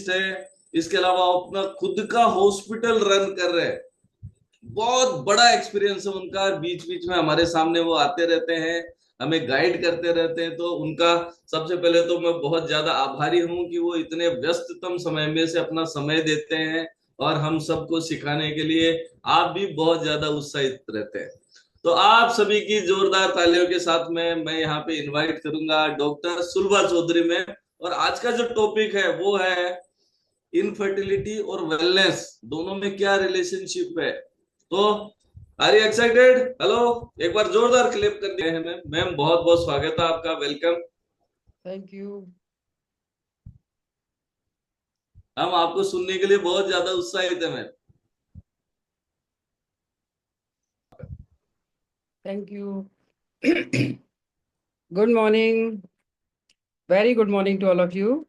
Pharmacist है, इसके अलावा अपना खुद का हॉस्पिटल रन कर रहे हैं। बहुत बड़ा एक्सपीरियंस है उनका, बीच बीच में हमारे सामने वो आते रहते हैं, हमें गाइड करते रहते हैं। तो उनका सबसे पहले तो मैं बहुत ज्यादा आभारी हूं कि वो इतने व्यस्ततम समय में से अपना समय देते हैं और हम सबको सिखाने के लिए। आप भी बहुत ज्यादा उत्साहित रहते हैं। तो आप सभी की जोरदार तालियों के साथ में मैं यहाँ पे इनवाइट करूंगा डॉक्टर सुलभा चौधरी में। और आज का जो टॉपिक है वो है इनफर्टिलिटी और वेलनेस दोनों में क्या रिलेशनशिप है। तो आर यू एक्साइटेड? हेलो, एक बार जोरदार क्लेप कर दिए हैं। मैम मैम बहुत बहुत स्वागत है आपका, वेलकम। Thank you. हम आपको सुनने के लिए बहुत ज्यादा उत्साहित है ma'am. Thank you. Good morning. Very good morning to all of you.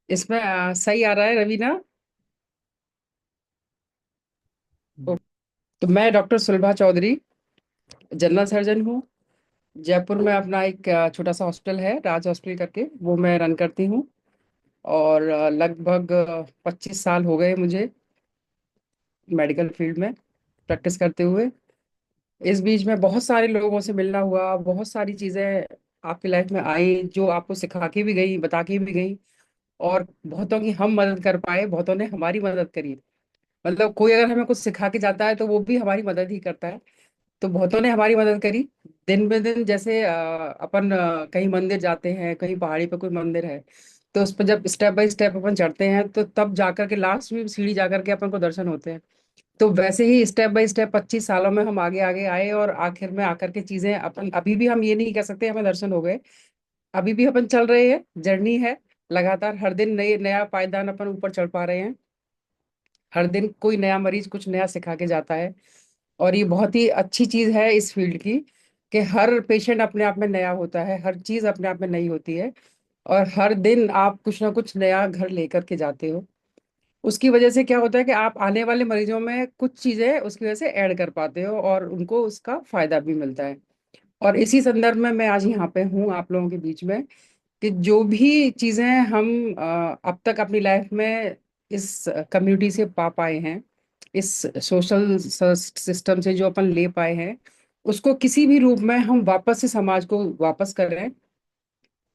इसमें सही आ रहा है रवीना? तो मैं doctor Sulabha Chaudhary, general surgeon हूँ। जयपुर में अपना एक छोटा सा हॉस्पिटल है, राज हॉस्पिटल करके, वो मैं रन करती हूँ। और लगभग 25 साल हो गए मुझे मेडिकल फील्ड में प्रैक्टिस करते हुए। इस बीच में बहुत सारे लोगों से मिलना हुआ, बहुत सारी चीज़ें आपकी लाइफ में आई जो आपको सिखा के भी गई, बता के भी गई। और बहुतों की हम मदद कर पाए, बहुतों ने हमारी मदद करी। मतलब कोई अगर हमें कुछ सिखा के जाता है तो वो भी हमारी मदद ही करता है। तो बहुतों ने हमारी मदद करी। दिन ब दिन जैसे अपन कहीं मंदिर जाते हैं, कहीं पहाड़ी पे कोई मंदिर है, तो उस पर जब स्टेप बाय स्टेप अपन चढ़ते हैं तो तब जाकर के लास्ट में सीढ़ी जाकर के अपन को दर्शन होते हैं। तो वैसे ही स्टेप बाय स्टेप 25 सालों में हम आगे आगे आए, और आखिर में आकर के चीजें अपन अभी भी हम ये नहीं कह सकते हमें दर्शन हो गए। अभी भी अपन चल रहे हैं, जर्नी है। लगातार हर दिन नए नया पायदान अपन ऊपर चढ़ पा रहे हैं। हर दिन कोई नया मरीज कुछ नया सिखा के जाता है। और ये बहुत ही अच्छी चीज है इस फील्ड की, कि हर पेशेंट अपने आप में नया होता है, हर चीज अपने आप में नई होती है। और हर दिन आप कुछ ना कुछ नया घर लेकर के जाते हो। उसकी वजह से क्या होता है कि आप आने वाले मरीजों में कुछ चीजें उसकी वजह से ऐड कर पाते हो, और उनको उसका फायदा भी मिलता है। और इसी संदर्भ में मैं आज यहाँ पे हूँ आप लोगों के बीच में, कि जो भी चीजें हम अब तक अपनी लाइफ में इस कम्युनिटी से पा पाए हैं, इस सोशल सिस्टम से जो अपन ले पाए हैं, उसको किसी भी रूप में हम वापस से समाज को वापस कर रहे हैं।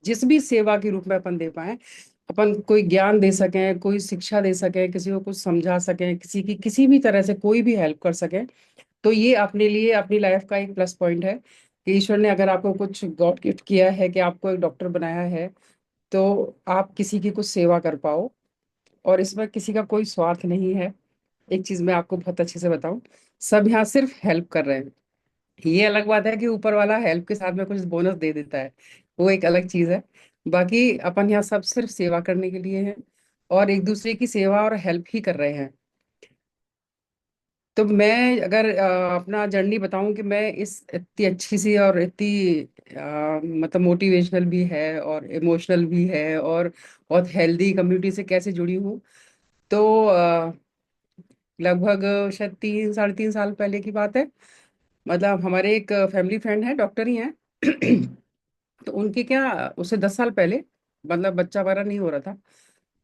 जिस भी सेवा के रूप में अपन दे पाए, अपन कोई ज्ञान दे सकें, कोई शिक्षा दे सकें, किसी को कुछ समझा सकें, किसी की किसी भी तरह से कोई भी हेल्प कर सकें, तो ये अपने लिए अपनी लाइफ का एक प्लस पॉइंट है। कि ईश्वर ने अगर आपको कुछ गॉड गिफ्ट किया है, कि आपको एक डॉक्टर बनाया है, तो आप किसी की कुछ सेवा कर पाओ। और इसमें किसी का कोई स्वार्थ नहीं है। एक चीज मैं आपको बहुत अच्छे से बताऊं, सब यहाँ सिर्फ हेल्प कर रहे हैं। ये अलग बात है कि ऊपर वाला हेल्प के साथ में कुछ बोनस दे देता है, वो एक अलग चीज है। बाकी अपन यहाँ सब सिर्फ सेवा करने के लिए हैं, और एक दूसरे की सेवा और हेल्प ही कर रहे हैं। तो मैं अगर अपना जर्नी बताऊं कि मैं इस इतनी अच्छी सी और इतनी मतलब मोटिवेशनल भी है और इमोशनल भी है और बहुत हेल्दी कम्युनिटी से कैसे जुड़ी हूँ। तो लगभग शायद 3 साढ़े 3 साल पहले की बात है। मतलब हमारे एक फैमिली फ्रेंड है, डॉक्टर ही हैं। तो उनके क्या, उससे 10 साल पहले, मतलब बच्चा वगैरह नहीं हो रहा था।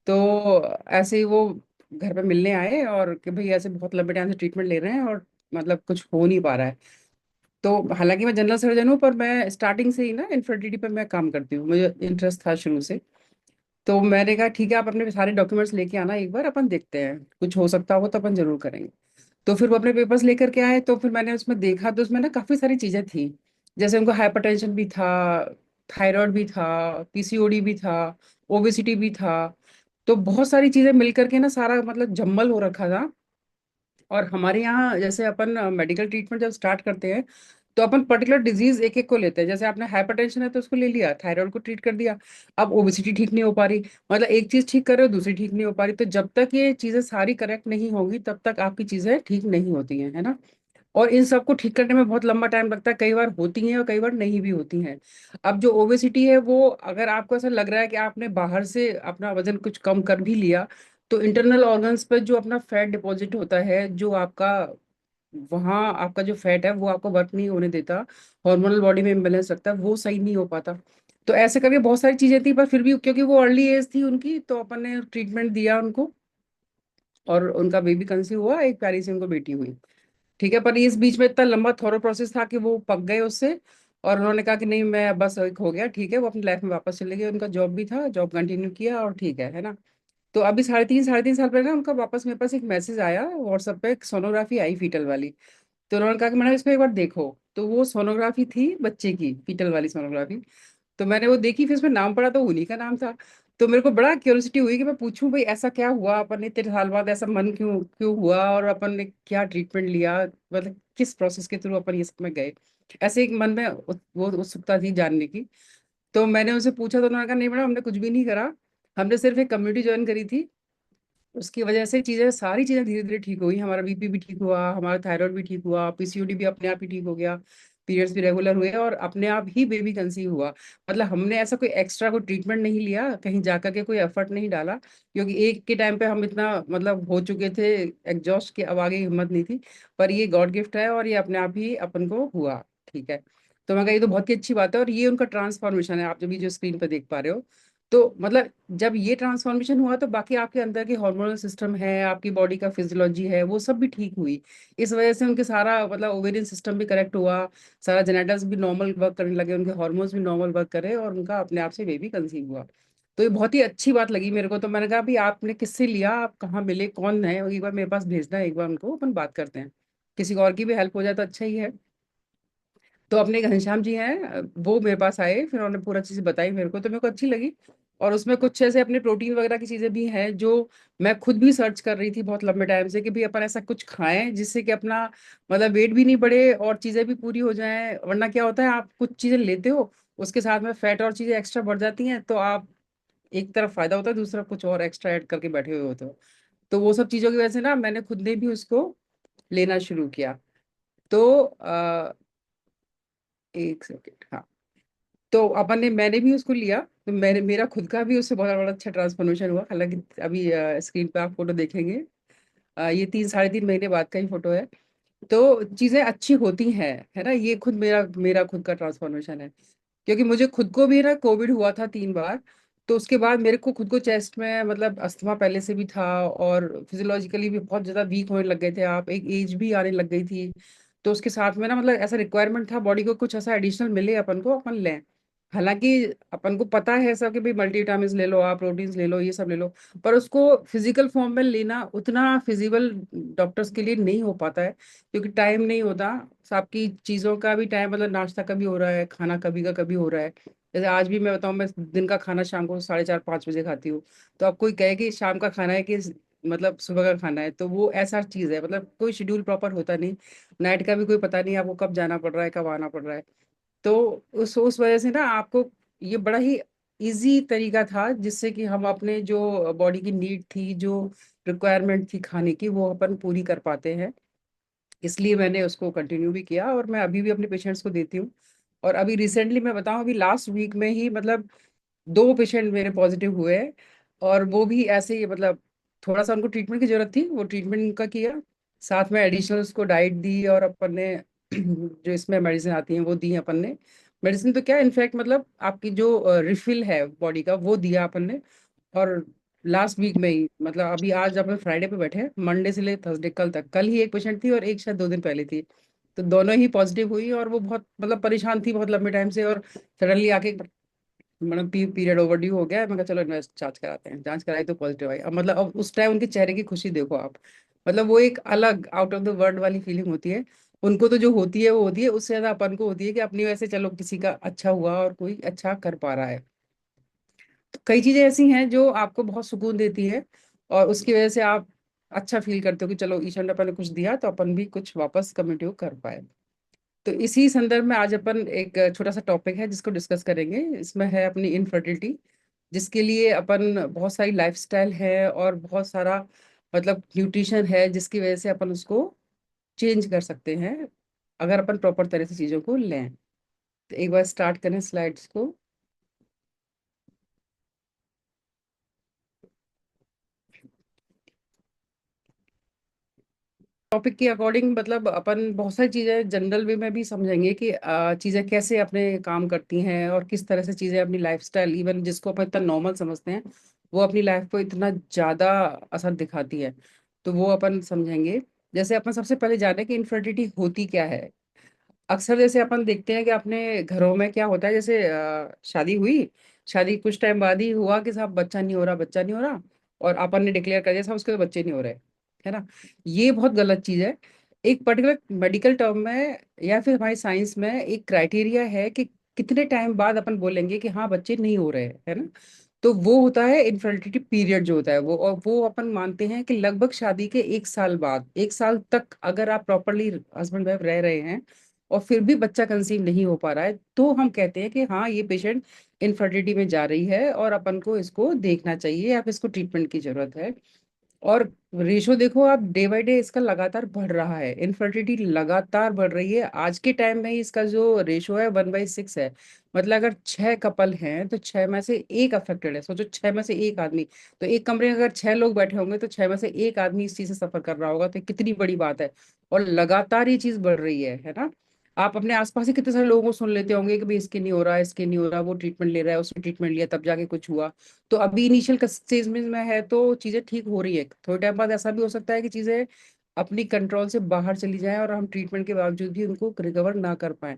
तो ऐसे ही वो घर पे मिलने आए, और कि भाई ऐसे बहुत लंबे टाइम से ट्रीटमेंट ले रहे हैं और मतलब कुछ हो नहीं पा रहा है। तो हालांकि मैं जनरल सर्जन हूँ, पर मैं स्टार्टिंग से ही ना इनफर्टिलिटी पे मैं काम करती हूँ, मुझे इंटरेस्ट था शुरू से। तो मैंने कहा ठीक है, आप अपने सारे डॉक्यूमेंट्स लेके आना, एक बार अपन देखते हैं, कुछ हो सकता हो तो अपन जरूर करेंगे। तो फिर वो अपने पेपर्स लेकर के आए, तो फिर मैंने उसमें देखा, तो उसमें ना काफी सारी चीजें थी। जैसे उनको हाइपरटेंशन भी था, थायराइड भी था, पीसीओडी भी था, ओबेसिटी भी था। तो बहुत सारी चीजें मिलकर के ना सारा मतलब जम्मल हो रखा था। और हमारे यहाँ जैसे अपन मेडिकल ट्रीटमेंट जब स्टार्ट करते हैं, तो अपन पर्टिकुलर डिजीज एक एक को लेते हैं। जैसे आपने हाइपरटेंशन है तो उसको ले लिया, थायराइड को ट्रीट कर दिया। अब ओबेसिटी ठीक नहीं हो पा रही, मतलब एक चीज ठीक कर रहे हो, दूसरी ठीक नहीं हो पा रही। तो जब तक ये चीजें सारी करेक्ट नहीं होंगी तब तक आपकी चीजें ठीक नहीं होती हैं, है ना। और इन सबको ठीक करने में बहुत लंबा टाइम लगता है, कई बार होती हैं और कई बार नहीं भी होती हैं। अब जो ओबेसिटी है, वो अगर आपको ऐसा लग रहा है कि आपने बाहर से अपना वजन कुछ कम कर भी लिया, तो इंटरनल ऑर्गन्स पर जो अपना फैट डिपॉजिट होता है, जो आपका वहाँ आपका जो फैट है वो आपको वर्क नहीं होने देता, हार्मोनल बॉडी में इम्बेलेंस रखता है, वो सही नहीं हो पाता। तो ऐसे करके बहुत सारी चीजें थी, पर फिर भी क्योंकि वो अर्ली एज थी उनकी, तो अपन ने ट्रीटमेंट दिया उनको, और उनका बेबी कंसीव हुआ, एक प्यारी सी उनको बेटी हुई। ठीक है, पर इस बीच में इतना लंबा थॉरो प्रोसेस था कि वो पक गए उससे, और उन्होंने कहा कि नहीं, मैं बस एक हो गया, ठीक है, वो अपनी लाइफ में वापस चले गए। उनका जॉब भी था, जॉब कंटिन्यू किया, और ठीक है ना। तो अभी साढ़े तीन साल पहले ना उनका वापस मेरे पास एक मैसेज आया व्हाट्सएप पे, एक सोनोग्राफी आई फीटल वाली। तो उन्होंने कहा कि मैडम इसको एक बार देखो। तो वो सोनोग्राफी थी बच्चे की, फीटल वाली सोनोग्राफी। तो मैंने वो देखी, फिर उसमें नाम पढ़ा तो उन्हीं का नाम था। तो मेरे को बड़ा क्यूरियोसिटी हुई कि मैं पूछूं भाई ऐसा क्या हुआ, अपन ने इतने साल बाद ऐसा मन क्यों क्यों हुआ, और अपन ने क्या ट्रीटमेंट लिया, मतलब किस प्रोसेस के थ्रू अपन ये सब में गए। ऐसे एक मन में वो उत्सुकता थी जानने की। तो मैंने उनसे पूछा, तो उन्होंने कहा नहीं मैडम, हमने कुछ भी नहीं करा, हमने सिर्फ एक कम्युनिटी ज्वाइन करी थी। उसकी वजह से चीजें, सारी चीजें धीरे धीरे ठीक हो गई। हमारा बीपी भी ठीक हुआ, हमारा थायराइड भी ठीक हुआ, पीसीओडी भी अपने आप ही ठीक हो गया, पीरियड्स भी रेगुलर हुए, और अपने आप ही बेबी कंसीव हुआ। मतलब हमने ऐसा कोई एक्स्ट्रा कोई ट्रीटमेंट नहीं लिया, कहीं जाकर के कोई एफर्ट नहीं डाला, क्योंकि एक के टाइम पे हम इतना मतलब हो चुके थे एग्जॉस्ट के, अब आगे हिम्मत नहीं थी। पर ये गॉड गिफ्ट है, और ये अपने आप ही अपन को हुआ। ठीक है। तो मैं कहा ये तो बहुत ही अच्छी बात है, और ये उनका ट्रांसफॉर्मेशन है, आप जब ये जो स्क्रीन पर देख पा रहे हो। तो मतलब जब ये ट्रांसफॉर्मेशन हुआ, तो बाकी आपके अंदर के हार्मोनल सिस्टम है, आपकी बॉडी का फिजियोलॉजी है, वो सब भी ठीक हुई। इस वजह से उनके सारा मतलब ओवेरियन सिस्टम भी करेक्ट हुआ, सारा जेनेटिक्स भी नॉर्मल वर्क करने लगे, उनके हार्मोन्स भी नॉर्मल वर्क करे, और उनका अपने आप से बेबी कंसीव हुआ। तो ये बहुत ही अच्छी बात लगी मेरे को। तो मैंने कहा भी आपने किससे लिया, आप कहाँ मिले, कौन है, एक बार मेरे पास भेजना है, एक बार उनको अपन बात करते हैं, किसी और की भी हेल्प हो जाए तो अच्छा ही है। तो अपने एक घनश्याम जी हैं, वो मेरे पास आए, फिर उन्होंने पूरा चीज़ बताई मेरे को, तो मेरे को अच्छी लगी। और उसमें कुछ ऐसे अपने प्रोटीन वगैरह की चीज़ें भी हैं, जो मैं खुद भी सर्च कर रही थी बहुत लंबे टाइम से, कि भी अपन ऐसा कुछ खाएं जिससे कि अपना मतलब वेट भी नहीं बढ़े और चीज़ें भी पूरी हो जाएं। वरना क्या होता है, आप कुछ चीज़ें लेते हो, उसके साथ में फैट और चीज़ें एक्स्ट्रा बढ़ जाती हैं, तो आप एक तरफ फायदा होता है, दूसरा कुछ और एक्स्ट्रा ऐड करके बैठे हुए होते हो। तो वो सब चीज़ों की वजह से ना मैंने खुद ने भी उसको लेना शुरू किया। तो एक सेकेंड, हाँ। तो अपन ने मैंने भी उसको लिया, तो मैंने मेरा खुद का भी उससे बहुत बड़ा अच्छा ट्रांसफॉर्मेशन हुआ। हालांकि अभी स्क्रीन पे आप फोटो देखेंगे, ये 3 साढ़े 3 महीने बाद का ही फोटो है। तो चीजें अच्छी होती हैं, है ना। ये खुद मेरा मेरा खुद का ट्रांसफॉर्मेशन है, क्योंकि मुझे खुद को भी ना कोविड हुआ था 3 बार। तो उसके बाद मेरे को खुद को चेस्ट में मतलब अस्थमा पहले से भी था, और फिजियोलॉजिकली भी बहुत ज्यादा वीक होने लग गए थे आप, एक एज भी आने लग गई थी। तो उसके साथ में ना मतलब ऐसा रिक्वायरमेंट था बॉडी को, कुछ ऐसा एडिशनल मिले अपन को, अपन लें। हालांकि अपन को पता है सब कि भाई मल्टीविटामिन ले लो, आप प्रोटीन्स ले लो, ये सब ले लो, पर उसको फिजिकल फॉर्म में लेना उतना फिजिबल डॉक्टर्स के लिए नहीं हो पाता है, क्योंकि टाइम नहीं होता। आपकी चीजों का भी टाइम, मतलब नाश्ता कभी हो रहा है, खाना कभी का कभी हो रहा है। जैसे आज भी मैं बताऊं, मैं दिन का खाना शाम को 4:30 5 बजे खाती हूँ। तो अब कोई कहे कि शाम का खाना है कि मतलब सुबह का खाना है, तो वो ऐसा चीज है, मतलब कोई शेड्यूल प्रॉपर होता नहीं। नाइट का भी कोई पता नहीं आपको कब जाना पड़ रहा है, कब आना पड़ रहा है। तो उस वजह से ना आपको ये बड़ा ही इजी तरीका था, जिससे कि हम अपने जो बॉडी की नीड थी, जो रिक्वायरमेंट थी खाने की, वो अपन पूरी कर पाते हैं। इसलिए मैंने उसको कंटिन्यू भी किया, और मैं अभी भी अपने पेशेंट्स को देती हूँ। और अभी रिसेंटली मैं बताऊं, अभी लास्ट वीक में ही मतलब 2 पेशेंट मेरे पॉजिटिव हुए हैं। और वो भी ऐसे ही मतलब थोड़ा सा उनको ट्रीटमेंट की जरूरत थी, वो ट्रीटमेंट उनका किया, साथ में एडिशनल उसको डाइट दी, और अपन ने जो इसमें मेडिसिन आती हैं वो दी अपन ने। मेडिसिन तो क्या, इनफैक्ट मतलब आपकी जो रिफिल है बॉडी का, वो दिया अपन ने। और लास्ट वीक में ही, मतलब अभी आज अपन फ्राइडे पे बैठे हैं, मंडे से ले थर्सडे कल तक, कल ही एक पेशेंट थी और एक शायद 2 दिन पहले थी। तो दोनों ही पॉजिटिव हुई, और वो बहुत मतलब परेशान थी बहुत लंबे टाइम से, और सडनली आके मैडम पीरियड ओवरड्यू हो गया है। मैं कहा चलो इन्वेस्ट जांच कराते हैं, जांच कराई तो पॉजिटिव आई। अब मतलब अब उस टाइम उनके चेहरे की खुशी देखो आप, मतलब वो एक अलग आउट ऑफ द वर्ल्ड वाली फीलिंग होती है। उनको तो जो होती है वो होती है, उससे ज्यादा अपन को होती है कि अपनी वजह से चलो किसी का अच्छा हुआ और कोई अच्छा कर पा रहा है। तो कई चीजें ऐसी हैं जो आपको बहुत सुकून देती है, और उसकी वजह से आप अच्छा फील करते हो कि चलो ईश्वर ने अपन ने कुछ दिया, तो अपन भी कुछ वापस कमिटिव कर पाए। तो इसी संदर्भ में आज अपन एक छोटा सा टॉपिक है जिसको डिस्कस करेंगे, इसमें है अपनी इनफर्टिलिटी, जिसके लिए अपन बहुत सारी लाइफस्टाइल है और बहुत सारा मतलब न्यूट्रिशन है, जिसकी वजह से अपन उसको चेंज कर सकते हैं, अगर अपन प्रॉपर तरह से चीजों को लें। तो एक बार स्टार्ट करें स्लाइड्स को। टॉपिक के अकॉर्डिंग मतलब अपन बहुत सारी चीजें जनरल वे में भी समझेंगे कि चीजें कैसे अपने काम करती हैं और किस तरह से चीजें अपनी लाइफस्टाइल, इवन जिसको अपन इतना नॉर्मल समझते हैं, वो अपनी लाइफ को इतना ज्यादा असर दिखाती है। तो वो अपन समझेंगे। जैसे अपन सबसे पहले जाने कि इनफर्टिलिटी होती क्या है। अक्सर जैसे अपन देखते हैं कि अपने घरों में क्या होता है, जैसे शादी हुई, शादी कुछ टाइम बाद ही हुआ कि साहब बच्चा नहीं हो रहा, बच्चा नहीं हो रहा, और अपन ने डिक्लेयर कर दिया साहब उसके तो बच्चे नहीं हो रहे, है ना। ये बहुत गलत चीज है। एक पर्टिकुलर मेडिकल टर्म में या फिर हमारी साइंस में एक क्राइटेरिया है कि कितने टाइम बाद अपन बोलेंगे कि हाँ बच्चे नहीं हो रहे, है ना। तो वो होता है इनफर्टिलिटी पीरियड जो होता है वो, और वो अपन मानते हैं कि लगभग शादी के 1 साल बाद, 1 साल तक अगर आप प्रॉपरली हस्बैंड वाइफ रह रहे हैं और फिर भी बच्चा कंसीव नहीं हो पा रहा है, तो हम कहते हैं कि हाँ ये पेशेंट इनफर्टिलिटी में जा रही है और अपन को इसको देखना चाहिए या फिर इसको ट्रीटमेंट की जरूरत है। और रेशो देखो आप, डे बाय डे इसका लगातार बढ़ रहा है, इनफर्टिलिटी लगातार बढ़ रही है। आज के टाइम में ही इसका जो रेशो है 1/6 है। मतलब अगर 6 कपल हैं तो 6 में से 1 अफेक्टेड है। सोचो 6 में से 1 आदमी, तो एक कमरे में अगर 6 लोग बैठे होंगे तो 6 में से 1 आदमी इस चीज से सफर कर रहा होगा, तो कितनी बड़ी बात है। और लगातार ये चीज बढ़ रही है ना। आप अपने आसपास ही कितने सारे लोगों को सुन लेते होंगे कि भाई इसके नहीं हो रहा, इसके नहीं हो रहा, वो ट्रीटमेंट ले रहा है, उसने ट्रीटमेंट लिया तब जाके कुछ हुआ। तो अभी इनिशियल स्टेज में है तो चीजें ठीक हो रही है, थोड़े टाइम बाद ऐसा भी हो सकता है कि चीजें अपनी कंट्रोल से बाहर चली जाएं और हम ट्रीटमेंट के बावजूद भी उनको रिकवर ना कर पाए।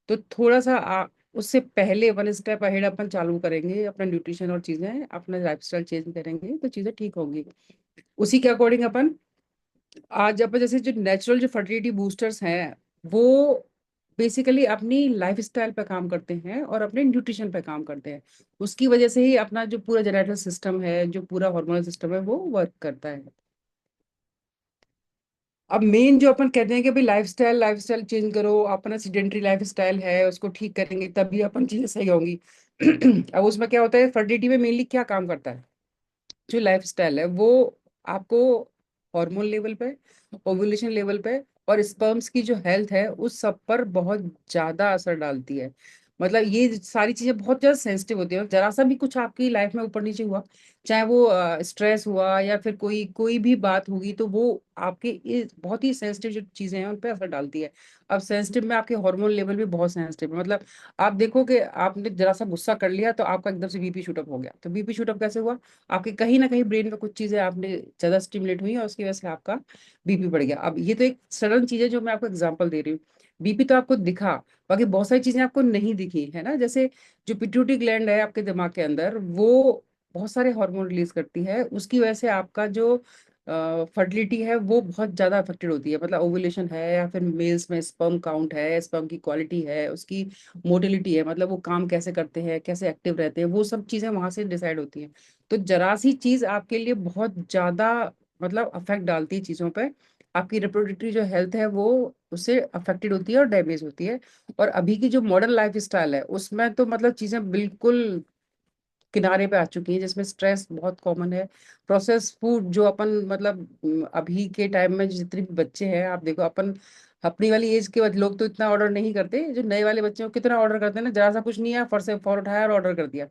तो थोड़ा सा उससे पहले 1 स्टेप अहेड अपन चालू करेंगे, अपना न्यूट्रिशन और चीजें, अपना लाइफस्टाइल चेंज करेंगे तो चीजें ठीक होंगी। उसी के अकॉर्डिंग अपन आज अपन जैसे जो नेचुरल जो फर्टिलिटी बूस्टर्स हैं, वो बेसिकली अपनी लाइफस्टाइल पे काम करते हैं और अपने न्यूट्रिशन पे काम करते हैं। उसकी वजह से ही अपना जो पूरा जेनेटिक सिस्टम है, जो पूरा हार्मोनल सिस्टम है, वो वर्क करता है। अब मेन जो अपन कहते हैं कि भाई लाइफस्टाइल लाइफस्टाइल चेंज करो, अपना सीडेंटरी लाइफस्टाइल है उसको ठीक करेंगे तभी अपन चीजें सही होंगी। अब उसमें क्या होता है, फर्टिलिटी में मेनली क्या काम करता है, जो लाइफस्टाइल है वो आपको हार्मोन लेवल पे, ओव्यूलेशन लेवल पे और स्पर्म्स की जो हेल्थ है उस सब पर बहुत ज्यादा असर डालती है। मतलब ये सारी चीजें बहुत ज्यादा सेंसिटिव होती है। जरा सा भी कुछ आपकी लाइफ में ऊपर नीचे हुआ, चाहे वो स्ट्रेस हुआ या फिर कोई कोई भी बात होगी, तो वो आपके बहुत ही सेंसिटिव जो चीजें हैं उन पर असर डालती है। अब सेंसिटिव में आपके हार्मोन लेवल भी बहुत सेंसिटिव है। मतलब आप देखो कि आपने जरा सा गुस्सा कर लिया तो आपका एकदम से बीपी शूट अप हो गया। तो बीपी शूट अप कैसे हुआ, आपके कहीं ना कहीं ब्रेन में कुछ चीजें आपने ज्यादा स्टिमुलेट हुई और उसकी वजह से आपका बीपी बढ़ गया। अब ये तो एक सडन चीज है जो मैं आपको एग्जांपल दे रही हूँ। बीपी तो आपको दिखा, बाकी बहुत सारी चीजें आपको नहीं दिखी, है ना। जैसे जो पिट्यूटरी ग्लैंड है आपके दिमाग के अंदर, वो बहुत सारे हार्मोन रिलीज करती है, उसकी वजह से आपका जो फर्टिलिटी है वो बहुत ज्यादा अफेक्टेड होती है। मतलब ओवुलेशन है या फिर मेल्स में स्पर्म काउंट है, स्पर्म की क्वालिटी है, उसकी मोटिलिटी है, मतलब वो काम कैसे करते हैं, कैसे एक्टिव रहते हैं, वो सब चीजें वहां से डिसाइड होती हैं। तो जरा सी चीज आपके लिए बहुत ज्यादा मतलब अफेक्ट डालती है चीजों पे। आपकी रिप्रोडक्टिव जो हेल्थ है वो उससे अफेक्टेड होती है और डैमेज होती है। और अभी की जो मॉडर्न लाइफ स्टाइल है उसमें तो मतलब चीजें बिल्कुल किनारे पे आ चुकी हैं, जिसमें स्ट्रेस बहुत कॉमन है। प्रोसेस फूड जो अपन मतलब अभी के टाइम में जितने भी बच्चे हैं आप देखो, अपन अपनी वाली एज के लोग तो इतना ऑर्डर नहीं करते, जो नए वाले बच्चे हैं वो कितना ऑर्डर करते हैं ना। जरा सा कुछ नहीं आया, फट से फौरन उठाया और ऑर्डर कर दिया,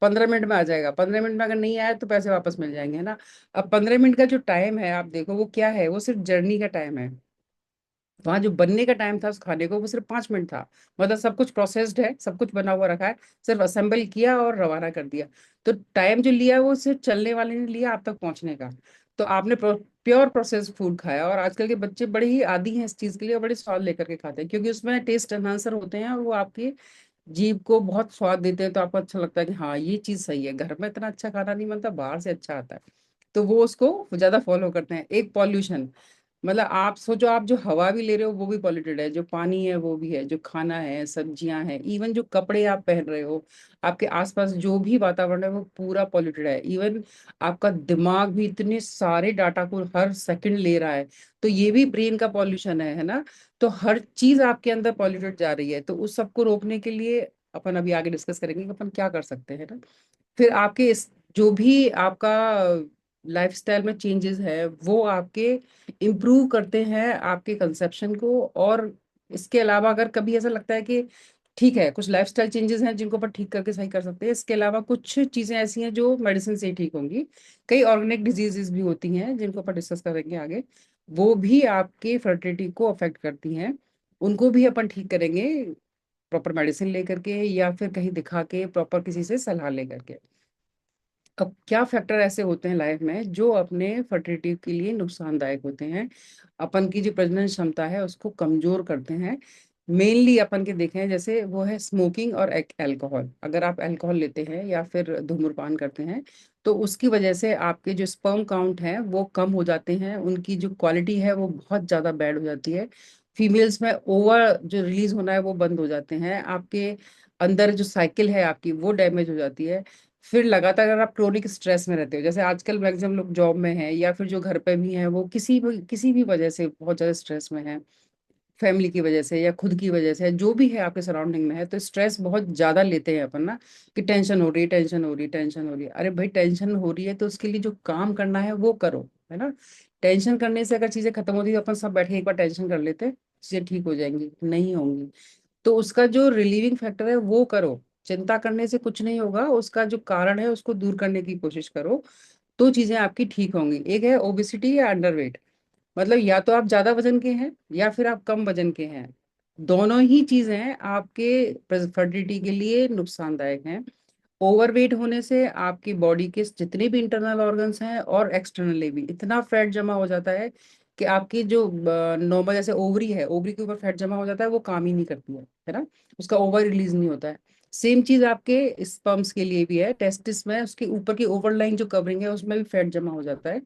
15 मिनट में आ जाएगा। 15 मिनट में अगर नहीं आया तो पैसे वापस मिल जाएंगे, है ना। अब 15 मिनट का जो टाइम है आप देखो वो क्या है, वो सिर्फ जर्नी का टाइम है। वहां जो बनने का टाइम था उस खाने को वो सिर्फ 5 मिनट था। मतलब सब कुछ प्रोसेस्ड है, सब कुछ बना हुआ रखा है, सिर्फ असेंबल किया और रवाना कर दिया। तो टाइम जो लिया वो सिर्फ चलने वाले ने लिया आप तक पहुंचने का। तो आपने प्योर प्रोसेस्ड फूड खाया, और आजकल के बच्चे बड़े ही आदी हैं इस चीज के लिए और बड़े स्वाद लेकर के खाते हैं, क्योंकि उसमें टेस्ट एनहांसर होते हैं और वो आपकी जीभ को बहुत स्वाद देते हैं। तो आपको अच्छा लगता है कि हाँ ये चीज सही है, घर में इतना अच्छा खाना नहीं बनता, बाहर से अच्छा आता है। तो वो उसको ज्यादा फॉलो करते हैं। एक पॉल्यूशन, मतलब आप सोचो, आप जो हवा भी ले रहे हो वो भी पॉल्यूटेड है, जो पानी है वो भी है, जो खाना है, सब्जियां हैं, इवन जो कपड़े आप पहन रहे हो, आपके आसपास जो भी वातावरण है वो पूरा पॉल्यूटेड है। इवन आपका दिमाग भी इतने सारे डाटा को हर सेकंड ले रहा है, तो ये भी ब्रेन का पॉल्यूशन है ना। तो हर चीज आपके अंदर पॉल्यूटेड जा रही है, तो उस सबको रोकने के लिए अपन अभी आगे डिस्कस करेंगे कि अपन क्या कर सकते हैं ना। फिर आपके जो भी आपका लाइफस्टाइल में चेंजेस है वो आपके इम्प्रूव करते हैं आपके कंसेप्शन को। और इसके अलावा अगर कभी ऐसा लगता है कि ठीक है कुछ लाइफस्टाइल चेंजेस हैं जिनको अपन ठीक करके सही कर सकते हैं, इसके अलावा कुछ चीजें ऐसी हैं जो मेडिसिन से ही ठीक होंगी। कई ऑर्गेनिक डिजीजेस भी होती हैं जिनको अपन डिस्कस करेंगे आगे। वो भी आपके फर्टिलिटी को अफेक्ट करती हैं। उनको भी अपन ठीक करेंगे प्रॉपर मेडिसिन लेकर के, या फिर कहीं दिखा के प्रॉपर किसी से सलाह लेकर के। अब क्या फैक्टर ऐसे होते हैं लाइफ में जो अपने फर्टिलिटी के लिए नुकसानदायक होते हैं, अपन की जो प्रजनन क्षमता है उसको कमजोर करते हैं। मेनली अपन के देखें, जैसे वो है स्मोकिंग और अल्कोहल। अगर आप अल्कोहल लेते हैं या फिर धूम्रपान करते हैं, तो उसकी वजह से आपके जो स्पर्म काउंट है वो कम हो जाते हैं, उनकी जो क्वालिटी है वो बहुत ज़्यादा बैड हो जाती है। फीमेल्स में ओवर जो रिलीज होना है वो बंद हो जाते हैं, आपके अंदर जो साइकिल है आपकी वो डैमेज हो जाती है। फिर लगातार अगर आप क्रोनिक स्ट्रेस में रहते हो, जैसे आजकल मैक्सिमम लोग जॉब में हैं या फिर जो घर पे भी हैं, वो किसी भी वजह से बहुत ज्यादा स्ट्रेस में है, फैमिली की वजह से या खुद की वजह से, जो भी है आपके सराउंडिंग में है, तो स्ट्रेस बहुत ज्यादा लेते हैं अपन ना, कि टेंशन हो रही है, टेंशन हो रही है, टेंशन हो रही है। अरे भाई, टेंशन हो रही है तो उसके लिए जो काम करना है वो करो, है ना। टेंशन करने से अगर चीजें खत्म होती है तो अपन सब बैठ के एक बार टेंशन कर लेते हैं, चीजें ठीक हो जाएंगी, नहीं होंगी। तो उसका जो रिलीविंग फैक्टर है वो करो। चिंता करने से कुछ नहीं होगा, उसका जो कारण है उसको दूर करने की कोशिश करो, तो चीजें आपकी ठीक होंगी। एक है ओबिसिटी या अंडरवेट, मतलब या तो आप ज्यादा वजन के हैं या फिर आप कम वजन के हैं। दोनों ही चीजें आपके फर्टिलिटी के लिए नुकसानदायक हैं। ओवरवेट होने से आपकी बॉडी के जितने भी इंटरनल ऑर्गन्स हैं और एक्सटर्नली भी इतना फैट जमा हो जाता है कि आपकी जो नॉर्मल, जैसे ओवरी है, ओवरी के ऊपर फैट जमा हो जाता है, वो काम ही नहीं करती है ना, उसका ओवर रिलीज नहीं होता है। सेम चीज आपके स्पर्म्स के लिए भी है, टेस्टिस में उसके ऊपर की ओवरलाइन जो कवरिंग है उसमें भी फैट जमा हो जाता है,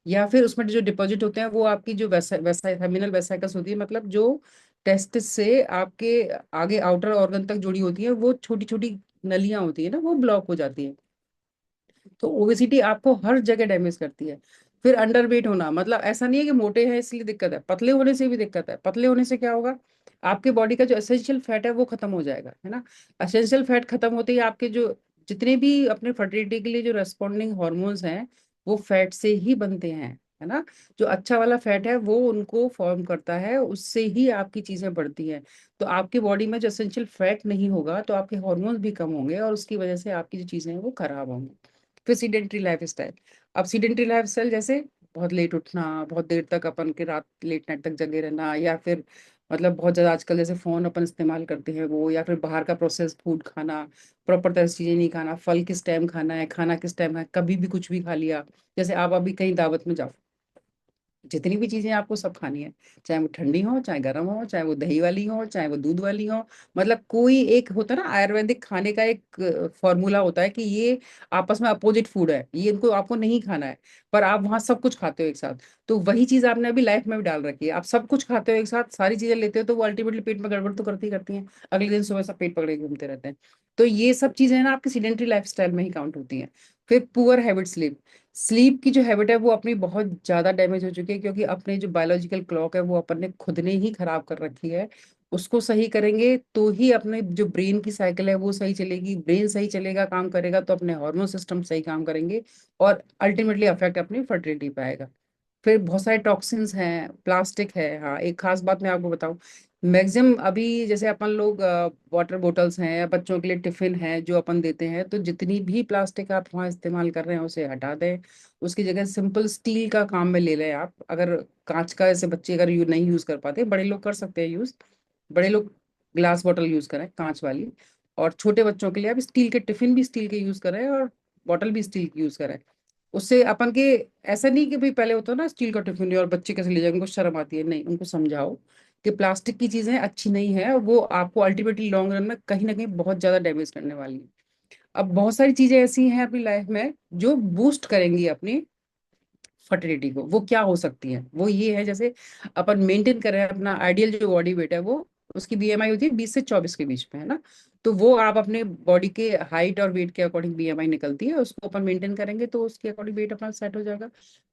या फिर उसमें जो डिपॉजिट होते हैं वो आपकी जो वेसाइनल वेसाइकस होती है, मतलब जो टेस्टिस से आपके आगे आउटर ऑर्गन तक जुड़ी होती है, वो छोटी छोटी नलियां होती है ना, वो ब्लॉक हो जाती है। तो ओबेसिटी आपको हर जगह डैमेज करती है। फिर अंडरवेट होना, मतलब ऐसा नहीं है कि मोटे हैं इसलिए दिक्कत है, पतले होने से भी दिक्कत है। पतले होने से क्या होगा, आपके बॉडी का जो एसेंशियल फैट है वो खत्म हो जाएगा, है ना। एसेंशियल फैट खत्म होते ही आपके जो जितने भी अपने फर्टिलिटी के लिए जो रेस्पॉन्डिंग हॉर्मोन्स हैं वो फैट से ही बनते हैं, है ना। जो अच्छा वाला फैट है वो उनको फॉर्म करता है, उससे ही आपकी चीजें बढ़ती हैं। तो आपकी बॉडी में जो एसेंशियल फैट नहीं होगा तो आपके हॉर्मोन्स भी कम होंगे, और उसकी वजह से आपकी जो चीजें हैं वो खराब होंगी। फिर सीडेंट्री लाइफ स्टाइल। अब सीडेंट्री लाइफ स्टाइल जैसे बहुत लेट उठना, बहुत देर तक अपन के रात लेट नाइट तक जगे रहना, या फिर मतलब बहुत ज्यादा आजकल जैसे फोन अपन इस्तेमाल करते हैं वो, या फिर बाहर का प्रोसेस फूड खाना, प्रॉपर तरह से चीजें नहीं खाना, फल किस टाइम खाना है, खाना किस टाइम है, कभी भी कुछ भी खा लिया। जैसे आप अभी कहीं दावत में जाओ, जितनी भी चीजें आपको सब खानी है, चाहे वो ठंडी हो, चाहे गर्म हो, चाहे वो दही वाली हो, चाहे वो दूध वाली हो। मतलब कोई एक होता है ना, आयुर्वेदिक खाने का एक फॉर्मूला होता है कि ये आपस में अपोजिट फूड है, ये इनको आपको नहीं खाना है, पर आप वहां सब कुछ खाते हो एक साथ। तो वही चीज आपने अभी लाइफ में भी डाल रखी है, आप सब कुछ खाते हो एक साथ, सारी चीजें लेते हो, तो वो अल्टीमेटली पेट में गड़बड़ तो करती ही करती हैं। अगले दिन सुबह सब पेट पकड़े घूमते रहते हैं। तो ये सब चीजें ना आपकी सीडेंट्री लाइफ स्टाइल में ही काउंट होती हैं। फिर पुअर हैबिट स्लीप। स्लीप की जो हैबिट है वो अपनी बहुत ज्यादा डैमेज हो चुकी है, क्योंकि अपने जो बायोलॉजिकल क्लॉक है वो अपन ने खुद ने ही खराब कर रखी है। उसको सही करेंगे तो ही अपने जो ब्रेन की साइकिल है वो सही चलेगी, ब्रेन सही चलेगा, काम करेगा, तो अपने हार्मोन सिस्टम सही काम करेंगे, और अल्टीमेटली अफेक्ट अपनी फर्टिलिटी पे आएगा। फिर बहुत सारे टॉक्सिन्स हैं, प्लास्टिक है। हाँ, एक खास बात मैं आपको बताऊं, मैक्सिमम अभी जैसे अपन लोग वाटर बॉटल्स हैं या बच्चों के लिए टिफिन है जो अपन देते हैं, तो जितनी भी प्लास्टिक आप वहाँ इस्तेमाल कर रहे हैं उसे हटा दें। उसकी जगह सिंपल स्टील का काम में ले लें आप। अगर कांच का, ऐसे बच्चे अगर नहीं यूज कर पाते, बड़े लोग कर सकते हैं यूज, बड़े लोग ग्लास बॉटल यूज करें कांच वाली। और छोटे बच्चों के लिए आप स्टील के टिफिन भी स्टील के यूज करें, और बॉटल भी स्टील की यूज करें। उससे अपन के, ऐसा नहीं कि भाई पहले होता ना स्टील का टिफिन और बच्चे कैसे ले जाएंगे, उनको शर्म आती है, नहीं, उनको समझाओ कि प्लास्टिक की चीजें अच्छी नहीं है, और वो आपको अल्टीमेटली लॉन्ग रन में कहीं ना कहीं बहुत ज्यादा डैमेज करने वाली है। अब बहुत सारी चीजें ऐसी हैं अपनी लाइफ में जो बूस्ट करेंगी अपनी फर्टिलिटी को। वो क्या हो सकती है, वो ये है, जैसे अपन मेंटेन कर रहे हैं अपना आइडियल जो बॉडी वेट है, वो उसकी बीएमआई होती है 20 से 24 के बीच में, है ना। तो वो आप अपने बॉडी के हाइट और वेट के अकॉर्डिंग बीएमआई निकलती है, उसको अपन मेंटेन करेंगे तो उसके अकॉर्डिंग वेट अपना सेट हो जाएगा।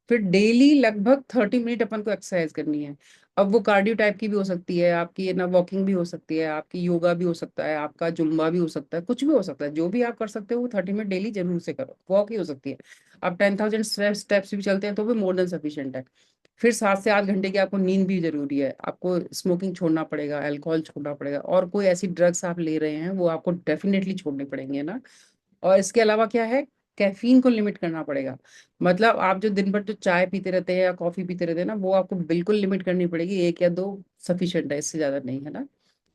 फिर डेली लगभग 30 मिनट अपन को एक्सरसाइज करनी है। अब वो कार्डियो टाइप की भी हो सकती है आपकी, है ना, वॉकिंग भी हो सकती है आपकी, योगा भी हो सकता है आपका, जुम्बा भी हो सकता है, कुछ भी हो सकता है, जो भी आप कर सकते हो वो 30 मिनट डेली जरूर से करो। वॉक ही हो सकती है, आप 10,000 स्टेप्स भी चलते हैं तो भी मोर देन सफिशिएंट है। फिर 7 से 8 घंटे की आपको नींद भी जरूरी है। आपको स्मोकिंग छोड़ना पड़ेगा, अल्कोहल छोड़ना पड़ेगा, और कोई ऐसी ड्रग्स आप ले रहे हैं वो आपको डेफिनेटली छोड़ने पड़ेंगे ना। और इसके अलावा क्या है, कैफीन को लिमिट करना पड़ेगा। मतलब आप जो दिन भर जो चाय पीते रहते हैं या कॉफी पीते रहते हैं ना, वो आपको बिल्कुल लिमिट करनी पड़ेगी। एक या दो सफिशिएंट है, इससे ज्यादा नहीं, है ना।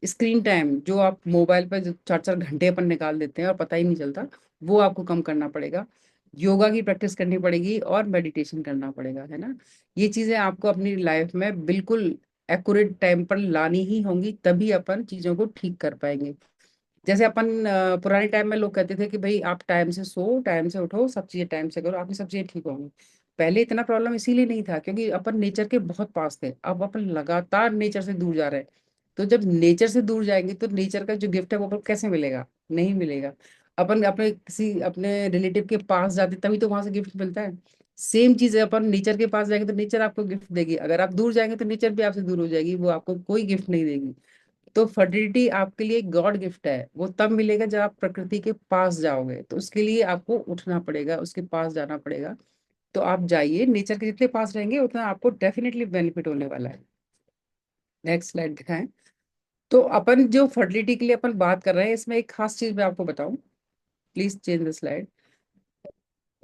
स्क्रीन टाइम जो आप मोबाइल पर जो 4-4 घंटे अपन निकाल देते हैं और पता ही नहीं चलता, वो आपको कम करना पड़ेगा। योगा की प्रैक्टिस करनी पड़ेगी और मेडिटेशन करना पड़ेगा, है ना। ये चीजें आपको अपनी लाइफ में बिल्कुल एक्यूरेट टाइम पर लानी ही होंगी, तभी अपन चीजों को ठीक कर पाएंगे। जैसे अपन पुराने टाइम में लोग कहते थे कि भाई आप टाइम से सो, टाइम से उठो, सब चीजें टाइम से करो, आपकी सब चीजें ठीक होंगी। पहले इतना प्रॉब्लम इसीलिए नहीं था क्योंकि अपन नेचर के बहुत पास थे। अब अपन लगातार नेचर से दूर जा रहे हैं। तो जब नेचर से दूर जाएंगे तो नेचर का जो गिफ्ट है वो अपन कैसे मिलेगा? नहीं मिलेगा। अपन अपने किसी अपने रिलेटिव के पास जाते तभी तो वहां से गिफ्ट मिलता है। सेम चीज है, अपन नेचर के पास जाएंगे तो नेचर आपको गिफ्ट देगी, अगर आप दूर जाएंगे तो नेचर भी आपसे दूर हो जाएगी, वो आपको कोई गिफ्ट नहीं देगी। तो फर्टिलिटी आपके लिए गॉड गिफ्ट है, वो तब मिलेगा जब आप प्रकृति के पास जाओगे। तो उसके लिए आपको उठना पड़ेगा, उसके पास जाना पड़ेगा। तो आप जाइए, नेचर के जितने पास रहेंगे उतना आपको डेफिनेटली बेनिफिट होने वाला है। नेक्स्ट स्लाइड दिखाएं। तो अपन जो फर्टिलिटी के लिए अपन बात कर रहे हैं, इसमें एक खास चीज मैं आपको बताऊं। Please change the slide.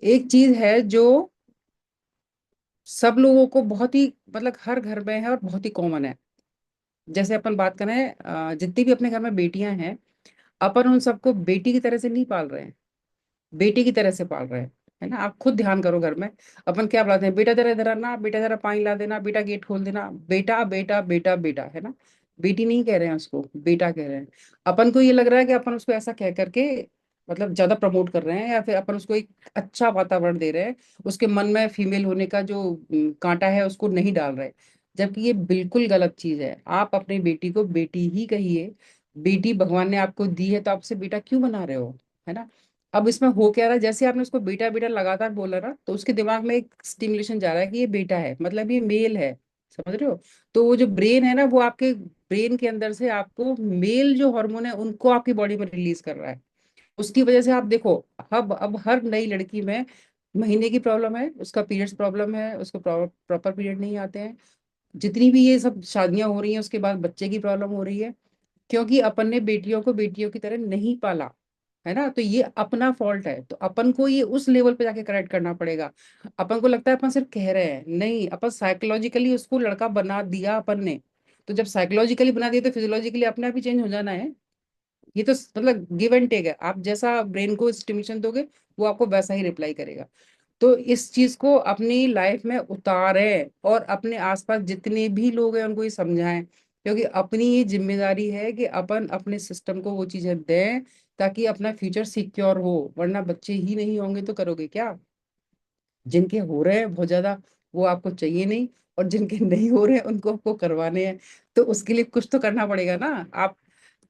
एक चीज है जो सब लोगों को बहुत ही, मतलब हर घर में है और बहुत ही कॉमन है। जैसे अपन बात करें, जितनी भी अपने घर में बेटियां हैं, अपन उन सबको बेटी की तरह से नहीं पाल रहे हैं, बेटी की तरह से पाल रहे हैं, है ना। आप खुद ध्यान करो घर में अपन क्या बुलाते हैं, बेटा जरा इधर आना, बेटा जरा पानी ला देना, बेटा गेट खोल देना, बेटा बेटा बेटा बेटा, है ना। बेटी नहीं कह रहे हैं उसको, बेटा कह रहे हैं। अपन को ये लग रहा है कि अपन उसको ऐसा कह करके मतलब ज्यादा प्रमोट कर रहे हैं, या फिर अपन उसको एक अच्छा वातावरण दे रहे हैं, उसके मन में फीमेल होने का जो कांटा है उसको नहीं डाल रहे। जबकि ये बिल्कुल गलत चीज है। आप अपनी बेटी को बेटी ही कहिए। बेटी भगवान ने आपको दी है तो आपसे बेटा क्यों बना रहे हो, है ना। अब इसमें हो क्या रहा है, जैसे आपने उसको बेटा बेटा लगातार बोला ना, तो उसके दिमाग में एक स्टिमुलेशन जा रहा है कि ये बेटा है, मतलब ये मेल है। समझ रहे हो। तो वो जो ब्रेन है ना, वो आपके ब्रेन के अंदर से आपको मेल जो हार्मोन है उनको आपकी बॉडी में रिलीज कर रहा है। उसकी वजह से आप देखो, अब हर नई लड़की में महीने की प्रॉब्लम है, उसका पीरियड्स प्रॉब्लम है, उसको प्रॉपर पीरियड नहीं आते हैं। जितनी भी ये सब शादियां हो रही हैं उसके बाद बच्चे की प्रॉब्लम हो रही है, क्योंकि अपन ने बेटियों को बेटियों की तरह नहीं पाला, है ना। तो ये अपना फॉल्ट है, तो अपन को ये उस लेवल पे जाके करेक्ट करना पड़ेगा। अपन को लगता है अपन सिर्फ कह रहे हैं, नहीं, अपन साइकोलॉजिकली उसको लड़का बना दिया अपन ने। तो जब साइकोलॉजिकली बना दिया तो फिजियोलॉजिकली अपने आप ही चेंज हो जाना है। ये तो मतलब गिव एंड टेक है, आप जैसा ब्रेन को स्टिम्युलेशन दोगे वो आपको वैसा ही रिप्लाई करेगा। तो इस चीज को अपनी लाइफ में उतारें और अपने आसपास जितने भी लोग हैं उनको ये समझाएं, क्योंकि अपनी ये जिम्मेदारी है कि अपन अपने सिस्टम को वो चीजें दें ताकि अपना फ्यूचर सिक्योर हो। वरना बच्चे ही नहीं होंगे तो करोगे क्या? जिनके हो रहे हैं बहुत ज्यादा, वो आपको चाहिए नहीं, और जिनके नहीं हो रहे हैं उनको आपको करवाने हैं। तो उसके लिए कुछ तो करना पड़ेगा ना। आप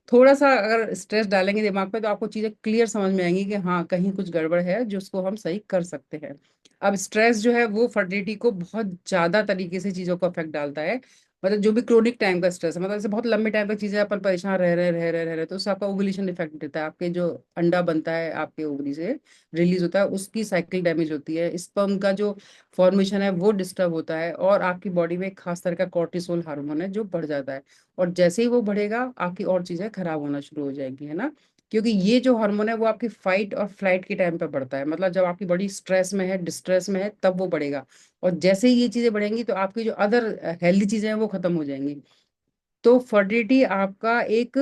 थोड़ा सा अगर स्ट्रेस डालेंगे दिमाग पे तो आपको चीजें क्लियर समझ में आएंगी कि हाँ कहीं कुछ गड़बड़ है जो उसको हम सही कर सकते हैं। अब स्ट्रेस जो है वो फर्टिलिटी को बहुत ज्यादा तरीके से चीजों को अफेक्ट डालता है। मतलब जो भी क्रोनिक टाइम का स्ट्रेस है, मतलब जैसे बहुत लंबे टाइम तक चीजें अपन परेशान रह रहे तो उससे आपका ओवुलेशन इफेक्ट देता है, आपके जो अंडा बनता है आपके ओवरी से रिलीज होता है, उसकी साइकिल डैमेज होती है, स्पर्म का जो फॉर्मेशन है वो डिस्टर्ब होता है, और आपकी बॉडी में एक खास तरह का कॉर्टिसोल हार्मोन है जो बढ़ जाता है। और जैसे ही वो बढ़ेगा आपकी और चीजें खराब होना शुरू हो जाएंगी, है ना। क्योंकि ये जो हार्मोन है वो आपकी फाइट और फ्लाइट के टाइम पे बढ़ता है, मतलब जब आपकी बॉडी स्ट्रेस में है, डिस्ट्रेस में है, तब वो बढ़ेगा। और जैसे ही ये चीजें बढ़ेंगी तो आपकी जो अदर हेल्दी चीजें हैं वो खत्म हो जाएंगी। तो फर्टिलिटी आपका एक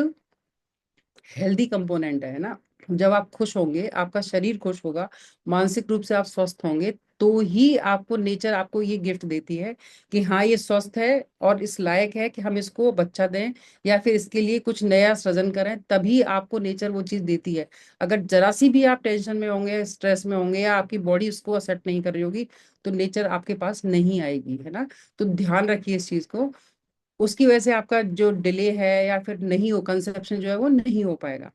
हेल्दी कंपोनेंट है ना। जब आप खुश होंगे, आपका शरीर खुश होगा, मानसिक रूप से आप स्वस्थ होंगे, तो ही आपको नेचर आपको ये गिफ्ट देती है कि हाँ ये स्वस्थ है और इस लायक है कि हम इसको बच्चा दें या फिर इसके लिए कुछ नया सृजन करें, तभी आपको नेचर वो चीज देती है। अगर जरा सी भी आप टेंशन में होंगे, स्ट्रेस में होंगे, या आपकी बॉडी उसको एक्सेप्ट नहीं कर रही होगी, तो नेचर आपके पास नहीं आएगी, है ना। तो ध्यान रखिए इस चीज को। उसकी वजह से आपका जो डिले है या फिर नहीं हो, कंसेप्शन जो है वो नहीं हो पाएगा।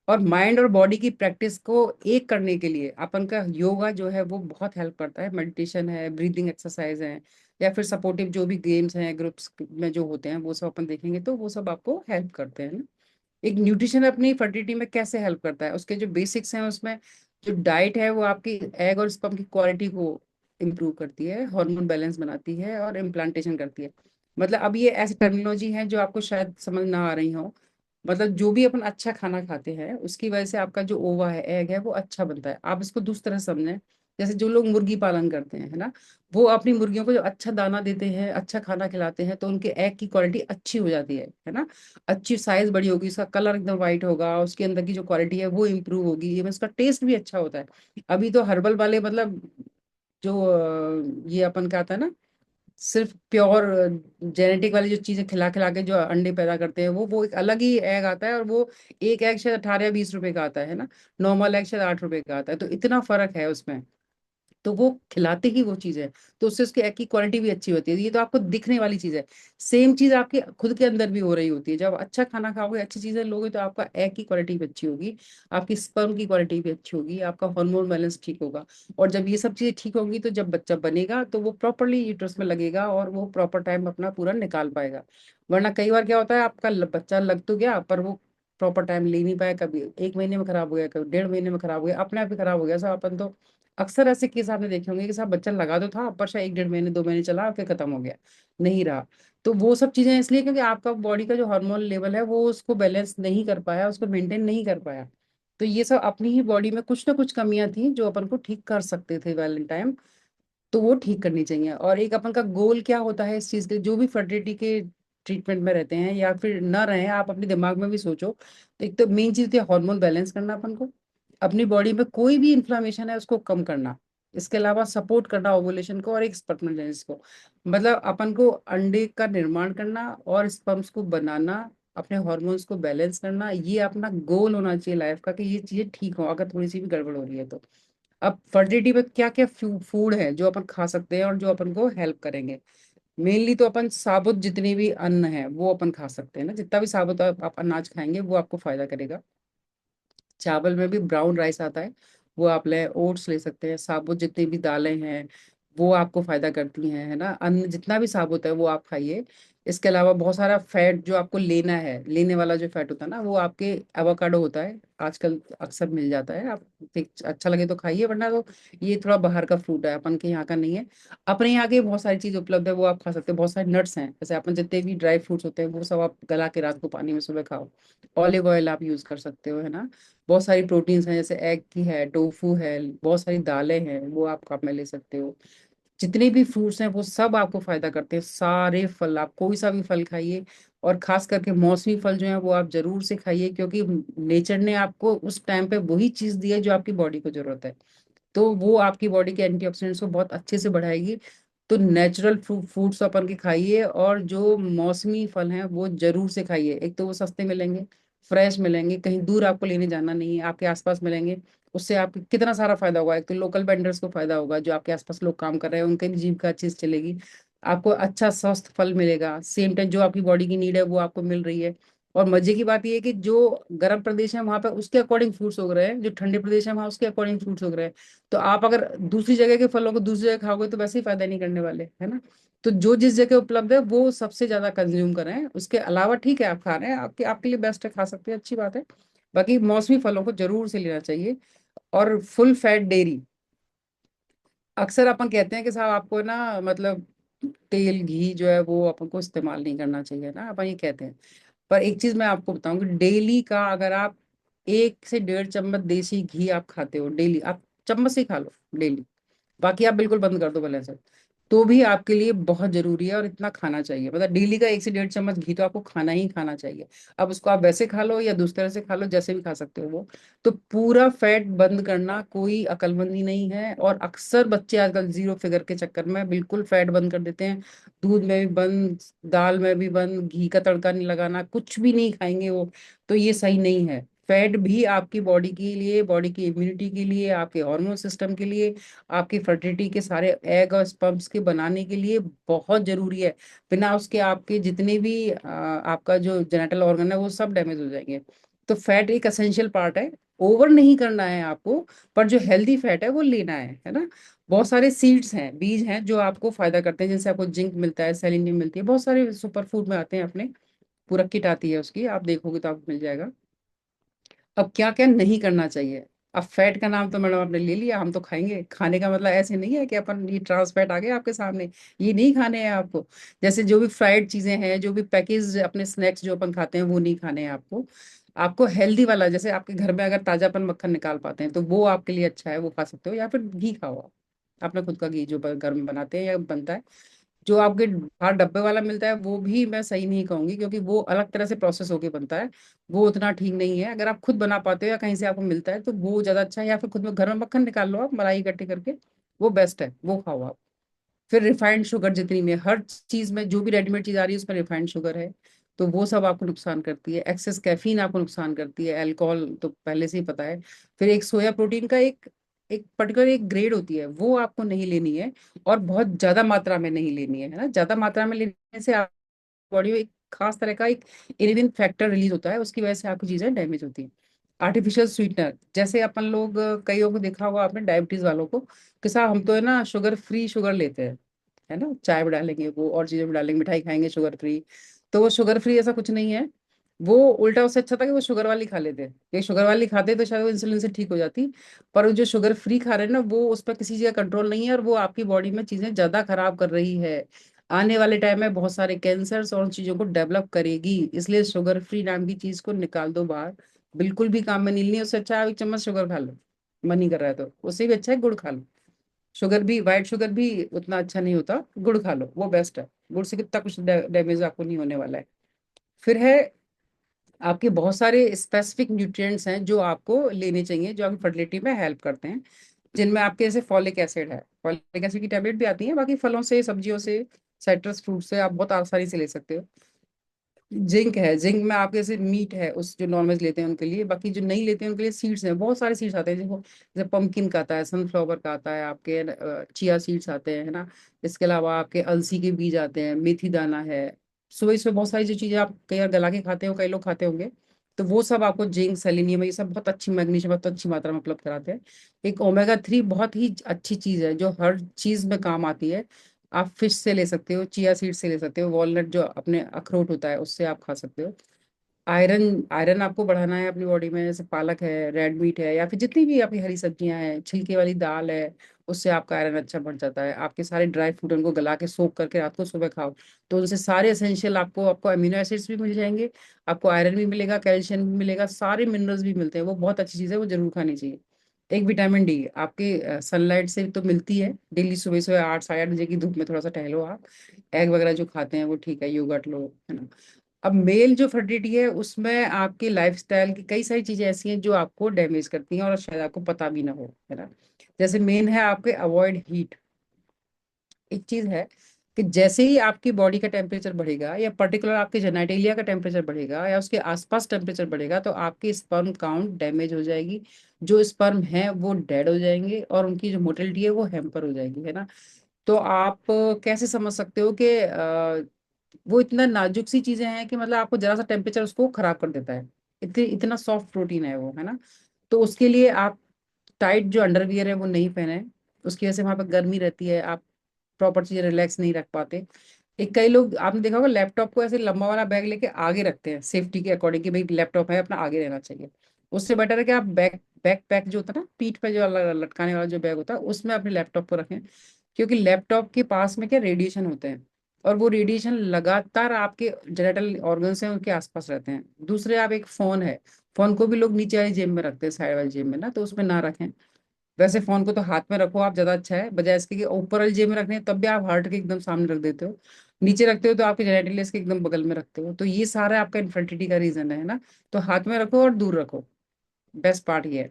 और माइंड और बॉडी की प्रैक्टिस को एक करने के लिए अपन का योगा जो है वो बहुत हेल्प करता है। मेडिटेशन है, ब्रीदिंग एक्सरसाइज है, या फिर सपोर्टिव जो भी गेम्स हैं ग्रुप्स में जो होते हैं वो सब अपन देखेंगे तो वो सब आपको हेल्प करते हैं ना। एक न्यूट्रिशन अपनी फर्टिलिटी में कैसे हेल्प करता है, उसके जो बेसिक्स हैं उसमें जो डाइट है वो आपकी एग और स्पर्म की क्वालिटी को इम्प्रूव करती है, हार्मोन बैलेंस बनाती है और इम्प्लांटेशन करती है। मतलब अब ये ऐसी टर्मिनोलॉजी है जो आपको शायद समझ ना आ रही हो, मतलब जो भी अपन अच्छा खाना खाते हैं उसकी वजह से आपका जो ओवा है, एग है, वो अच्छा बनता है। आप इसको दूसरी तरह समझें, जैसे जो लोग मुर्गी पालन करते हैं, है ना, वो अपनी मुर्गियों को जो अच्छा दाना देते हैं, अच्छा खाना खिलाते हैं, तो उनके एग की क्वालिटी अच्छी हो जाती है ना। अच्छी साइज बड़ी होगी, उसका कलर एकदम व्हाइट होगा, उसके अंदर की जो क्वालिटी है वो इम्प्रूव होगी, इवन उसका टेस्ट भी अच्छा होता है। अभी तो हर्बल वाले मतलब जो ये अपन का आता है ना, सिर्फ प्योर जेनेटिक वाली जो चीजें खिला खिला के जो अंडे पैदा करते हैं, वो एक अलग ही एग आता है, और वो एक एग शायद 18 या 20 रुपए का आता है ना। नॉर्मल एग शायद 8 रुपए का आता है, तो इतना फर्क है उसमें। तो वो खिलाते ही वो चीज है, तो उससे उसकी एग की क्वालिटी भी अच्छी होती है। ये तो आपको दिखने वाली चीज है। सेम चीज आपके खुद के अंदर भी हो रही होती है। जब आप अच्छा खाना खाओगे, अच्छी चीजें लोगे, तो आपका एग की क्वालिटी भी अच्छी होगी, आपकी स्पर्म की क्वालिटी भी अच्छी होगी, आपका हार्मोन बैलेंस ठीक होगा। और जब ये सब चीजें ठीक होंगी, तो जब बच्चा बनेगा तो वो प्रॉपरली यूट्रस में लगेगा, और वो प्रॉपर टाइम अपना पूरा निकाल पाएगा। वरना कई बार क्या होता है, आपका बच्चा लग तो गया, पर वो प्रॉपर टाइम ले नहीं पाया, कभी 1 महीने में खराब हो गया, कभी 1.5 महीने में खराब हो गया, अपने आप ही खराब हो गया। सब अपन तो अक्सर ऐसे केस आपने देखे होंगे कि साहब बच्चा लगा तो था, पर शायद 1 1.5 महीने 2 महीने चला, फिर खत्म हो गया, नहीं रहा। तो वो सब चीजें इसलिए क्योंकि आपका बॉडी का जो हार्मोन लेवल है वो उसको बैलेंस नहीं कर पाया, उसको मेंटेन नहीं कर पाया। तो ये सब अपनी ही बॉडी में कुछ ना कुछ कमियां थी जो अपन को ठीक कर सकते थे वेल इन टाइम। तो वो ठीक करनी चाहिए। और एक अपन का गोल क्या होता है इस चीज के, जो भी फर्टिलिटी के ट्रीटमेंट में रहते हैं या फिर न रहे, आप अपने दिमाग में भी सोचो, तो एक तो मेन चीज है हार्मोन बैलेंस करना अपन को, अपनी बॉडी में कोई भी इन्फ्लामेशन है उसको कम करना, इसके अलावा सपोर्ट करना ओवुलेशन को और एक स्पर्मेटोजेनेसिस को। मतलब अपन को अंडे का निर्माण करना और स्पर्म्स को बनाना, अपने हॉर्मोन्स को बैलेंस करना, ये अपना गोल होना चाहिए लाइफ का, कि ये चीजें ठीक हो। अगर थोड़ी सी भी गड़बड़ हो रही है तो अब फर्टिलिटी में क्या क्या फूड है जो अपन खा सकते हैं और जो अपन को हेल्प करेंगे। मेनली तो अपन साबुत जितने भी अन्न है वो अपन खा सकते हैं ना, जितना भी साबुत आप अनाज खाएंगे वो आपको फायदा करेगा। चावल में भी ब्राउन राइस आता है, वो आप ले, ओट्स ले सकते हैं। साबुत जितनी भी दालें हैं वो आपको फायदा करती हैं, है ना। अन्न जितना भी साबुत है वो आप खाइए। इसके अलावा बहुत सारा फैट जो आपको लेना है, लेने वाला जो फैट होता है ना, वो आपके एवोकाडो होता है, आजकल अक्सर मिल जाता है। आप अच्छा लगे तो खाइए, वरना तो ये थोड़ा बाहर का फ्रूट है, अपन के यहाँ का नहीं है। अपने यहाँ के बहुत सारी चीज उपलब्ध है, वो आप खा सकते हैं। बहुत सारे नट्स हैं, जैसे अपन जितने भी ड्राई फ्रूट्स होते हैं वो सब आप गला के रात को पानी में सुबह खाओ। ऑलिव ऑयल आप यूज कर सकते हो, है ना। बहुत सारी प्रोटीन्स हैं, जैसे एग की है, टोफू है, बहुत सारी दालें हैं, वो आप कप में ले सकते हो। जितने भी फ्रूट्स हैं वो सब आपको फायदा करते हैं। सारे फल, आप कोई सा भी फल खाइए, और खास करके मौसमी फल जो है वो आप जरूर से खाइए, क्योंकि नेचर ने आपको उस टाइम पे वही चीज दी है जो आपकी बॉडी को जरूरत है। तो वो आपकी बॉडी के एंटीऑक्सीडेंट्स को बहुत अच्छे से बढ़ाएगी। तो नेचुरल फ्रूट्स अपन के खाइए, और जो मौसमी फल हैं वो जरूर से खाइए। एक तो वो सस्ते मिलेंगे, फ्रेश मिलेंगे, कहीं दूर आपको लेने जाना नहीं है, आपके आसपास मिलेंगे। उससे आपको कितना सारा फायदा होगा। एक तो लोकल वेंडर्स को फायदा होगा, जो आपके आसपास लोग काम कर रहे हैं उनके भी जीविका अच्छी से चलेगी। आपको अच्छा स्वस्थ फल मिलेगा, सेम टाइम जो आपकी बॉडी की नीड है वो आपको मिल रही है। और मजे की बात यह है कि जो गर्म प्रदेश है वहां पे उसके अकॉर्डिंग फ्रूट्स उग रहे हैं, जो ठंडे प्रदेश है वहां उसके अकॉर्डिंग फ्रूट्स उग रहे हैं। तो आप अगर दूसरी जगह के फलों को दूसरी जगह खाओगे तो वैसे ही फायदा नहीं करने वाले, है ना। तो जो जिस जगह उपलब्ध है वो सबसे ज्यादा कंज्यूम करें। उसके अलावा ठीक है आप खा रहे हैं, आपके आपके लिए बेस्ट है, खा सकते हैं, अच्छी बात है। बाकी मौसमी फलों को जरूर से लेना चाहिए। और फुल फैट डेयरी, अक्सर अपन कहते हैं कि साहब आपको ना मतलब तेल घी जो है वो अपन को इस्तेमाल नहीं करना चाहिए ना, अपन ये कहते हैं। पर एक चीज मैं आपको बताऊं कि डेली का अगर आप 1 से 1.5 चम्मच देसी घी आप खाते हो डेली, आप चम्मच से ही खा लो डेली, बाकी आप बिल्कुल बंद कर दो भले से, तो भी आपके लिए बहुत जरूरी है। और इतना खाना चाहिए, मतलब डेली का 1 से 1.5 चम्मच घी तो आपको खाना ही खाना चाहिए। अब उसको आप वैसे खा लो या दूसरी तरह से खा लो, जैसे भी खा सकते हो वो। तो पूरा फैट बंद करना कोई अकलमंदी नहीं है। और अक्सर बच्चे आजकल जीरो फिगर के चक्कर में बिल्कुल फैट बंद कर देते हैं। दूध में भी बंद, दाल में भी बंद, घी का तड़का नहीं लगाना, कुछ भी नहीं खाएंगे वो। तो ये सही नहीं है। फैट भी आपकी बॉडी के लिए, बॉडी की इम्यूनिटी के लिए, आपके हार्मोन सिस्टम के लिए, आपकी फर्टिलिटी के सारे एग और स्पर्म्स के बनाने के लिए बहुत जरूरी है। बिना उसके आपके जितने भी आपका जो जेनेटल ऑर्गन है वो सब डैमेज हो जाएंगे। तो फैट एक असेंशियल पार्ट है, ओवर नहीं करना है आपको, पर जो हेल्दी फैट है वो लेना है ना। बहुत सारे सीड्स हैं, बीज हैं जो आपको फायदा करते हैं, जिनसे आपको जिंक मिलता है, सेलेनियम मिलती है, बहुत सारे सुपर फूड में आते हैं अपने। पूरा किट आती है उसकी, आप देखोगे तो आपको मिल जाएगा। अब क्या क्या नहीं करना चाहिए। अब फैट का नाम तो मैडम आपने ले लिया, हम तो खाएंगे। खाने का मतलब ऐसे नहीं है कि अपन ये ट्रांस फैट आ गया आपके सामने, ये नहीं खाने हैं आपको। जैसे जो भी फ्राइड चीजें हैं, जो भी पैकेज अपने स्नैक्स जो अपन खाते हैं, वो नहीं खाने हैं आपको। आपको हेल्दी वाला, जैसे आपके घर में अगर ताजापन मक्खन निकाल पाते हैं तो वो आपके लिए अच्छा है, वो खा सकते हो। या फिर घी खाओ आप, अपना खुद का घी जो घर में बनाते हैं या बनता है। जो आपके बाहर डब्बे वाला मिलता है वो भी मैं सही नहीं कहूंगी, क्योंकि वो अलग तरह से प्रोसेस होके बनता है, वो उतना ठीक नहीं है। अगर आप खुद बना पाते हो या कहीं से आपको मिलता है तो वो ज्यादा अच्छा है। या फिर खुद में घर में मक्खन निकाल लो आप, मलाई इकट्ठी करके, वो बेस्ट है, वो खाओ आप। फिर रिफाइंड शुगर जितनी में, हर चीज में जो भी रेडीमेड चीज आ रही है उसमें रिफाइंड शुगर है, तो वो सब आपको नुकसान करती है। एक्सेस कैफीन आपको नुकसान करती है, अल्कोहल तो पहले से ही पता है। फिर एक सोया प्रोटीन का एक एक पर्टिकुलर एक ग्रेड होती है, वो आपको नहीं लेनी है। और बहुत ज्यादा मात्रा में नहीं लेनी है ना, ज्यादा मात्रा में लेने से आप बॉडी में एक खास तरह का एक इरिडिन फैक्टर रिलीज होता है, उसकी वजह से आपकी चीजें डैमेज होती हैं। आर्टिफिशियल स्वीटनर, जैसे अपन लोग कई लोगों को देखा होगा आपने, डायबिटीज वालों को, कि साहब हम तो है ना शुगर फ्री शुगर लेते हैं, है ना, चाय में डालेंगे वो और चीजें में डालेंगे, मिठाई खाएंगे शुगर फ्री। तो वो शुगर फ्री ऐसा कुछ नहीं है। वो उल्टा, उससे अच्छा था कि वो शुगर वाली खा लेते, ये शुगर वाली खाते तो शायद वो इंसुलिन से ठीक हो जाती। पर वो जो शुगर फ्री खा रहे हैं ना, वो उस पर किसी चीज का कंट्रोल नहीं है, और वो आपकी बॉडी में चीजें ज्यादा खराब कर रही है। आने वाले टाइम में बहुत सारे कैंसर्स और उन चीजों को डेवलप करेगी, इसलिए शुगर फ्री नाम की चीज को निकाल दो बाहर। बिल्कुल भी काम में नहीं लेनी, उससे अच्छा आप एक चम्मच शुगर खा लो, मन ही कर रहा है तो। उससे भी अच्छा है गुड़ खा लो। शुगर भी, वाइट शुगर भी उतना अच्छा नहीं होता, गुड़ खा लो, वो बेस्ट है। गुड़ से कितना कुछ डैमेज आपको नहीं होने वाला है। फिर है आपके बहुत सारे स्पेसिफिक न्यूट्रिएंट्स हैं जो आपको लेने चाहिए, जो आपकी फर्टिलिटी में हेल्प करते हैं, जिनमें आपके जैसे फॉलिक एसिड है, फॉलिक एसिड की टैबलेट भी आती है, बाकी फलों से, सब्जियों से, साइट्रस फ्रूट से आप बहुत आसानी से ले सकते हो। जिंक है, जिंक में आपके जैसे मीट है, उस जो नॉनवेज लेते हैं उनके लिए, बाकी जो नहीं लेते हैं उनके लिए सीड्स हैं, बहुत सारे सीड्स आते हैं देखो, जैसे पंपकिन का आता है, सनफ्लावर का आता है, आपके चिया सीड्स आते हैं, है ना। इसके अलावा आपके अलसी के बीज आते हैं, मेथी दाना है। सुबह सुबह बहुत सारी जो चीजें आप कई बार गला के खाते हो, कई लोग खाते होंगे, तो वो सब आपको जिंक, सेलेनियम, ये सब बहुत अच्छी, मैग्नीशियम बहुत अच्छी मात्रा में उपलब्ध कराते हैं। एक ओमेगा 3 बहुत ही अच्छी चीज है जो हर चीज में काम आती है। आप फिश से ले सकते हो, चिया सीड से ले सकते हो, वॉलनट जो अपने अखरोट होता है उससे आप खा सकते हो। आयरन, आयरन आपको बढ़ाना है अपनी बॉडी में, जैसे पालक है, रेड मीट है, या फिर जितनी भी आपकी हरी सब्जियां हैं, छिलके वाली दाल है, उससे आपका आयरन अच्छा बढ़ जाता है। आपके सारे ड्राई फ्रूट उनको गला के सोक करके रात को सुबह खाओ, तो उनसे सारे एसेंशियल आपको आपको अमीनो एसिड्स भी मिल जाएंगे, आपको आयरन भी मिलेगा, कैल्शियम भी मिलेगा, सारे मिनरल्स भी मिलते हैं। वो बहुत अच्छी चीज़ है, वो जरूर खानी चाहिए। एक विटामिन डी आपके सनलाइट से तो मिलती है, डेली सुबह सुबह 8 साढ़े 8 बजे की धूप में थोड़ा सा टहलो आप। एग वगैरह जो खाते हैं वो ठीक है, योगर्ट लो, है ना। अब मेल जो फर्टिलिटी है उसमें आपके लाइफस्टाइल की कई सारी चीजें ऐसी हैं जो आपको डैमेज करती हैं और शायद आपको पता भी ना हो, है ना। जैसे मेन है आपके अवॉइड हीट। एक चीज है कि जैसे ही आपकी बॉडी का टेम्परेचर बढ़ेगा, या पर्टिकुलर आपके जेनाइटेलिया का टेम्परेचर बढ़ेगा, या उसके आसपास टेम्परेचर बढ़ेगा, तो आपकी स्पर्म काउंट डैमेज हो जाएगी। जो स्पर्म है वो डेड हो जाएंगे, और उनकी जो मोटिलिटी है वो हैम्पर हो जाएगी, है ना। तो आप कैसे समझ सकते हो कि वो इतना नाजुक सी चीजें हैं कि मतलब आपको जरा सा टेम्परेचर उसको खराब कर देता है। इतना सॉफ्ट प्रोटीन है वो, है ना। तो उसके लिए आप टाइट जो अंडरवियर है वो नहीं पहने, उसकी वजह से वहां पर गर्मी रहती है, आप प्रॉपर चीजें रिलैक्स नहीं रख पाते। एक कई लोग आपने देखा होगा लैपटॉप को ऐसे लंबा वाला बैग लेके आगे रखते हैं सेफ्टी के अकॉर्डिंग, कि भाई लैपटॉप है अपना आगे रहना चाहिए। उससे बेटर है कि आप बैक पैक जो होता है ना, पीठ पे जो लटकाने वाला जो बैग होता है, उसमें अपने लैपटॉप को रखें। क्योंकि लैपटॉप के पास में क्या रेडिएशन होते हैं, और वो रेडिएशन लगातार आपके जेनेटल ऑर्गन्स हैं उनके आसपास रहते हैं। दूसरे, आप एक फोन है, फोन को भी लोग नीचे वाली जेब में रखते हैं, साइड वाली जेब में ना, तो उसमें ना रखें। वैसे फोन को तो हाथ में रखो आप, ज्यादा अच्छा है, बजाय इसके कि ऊपर वाली जेब में रखने, तब भी आप हार्ट के एकदम सामने रख देते हो। नीचे रखते हो तो आपके जेनेटिलियस के एकदम बगल में रखते हो, तो ये सारा आपका इनफर्टिलिटी का रीजन है ना। तो हाथ में रखो और दूर रखो, बेस्ट पार्ट ये है।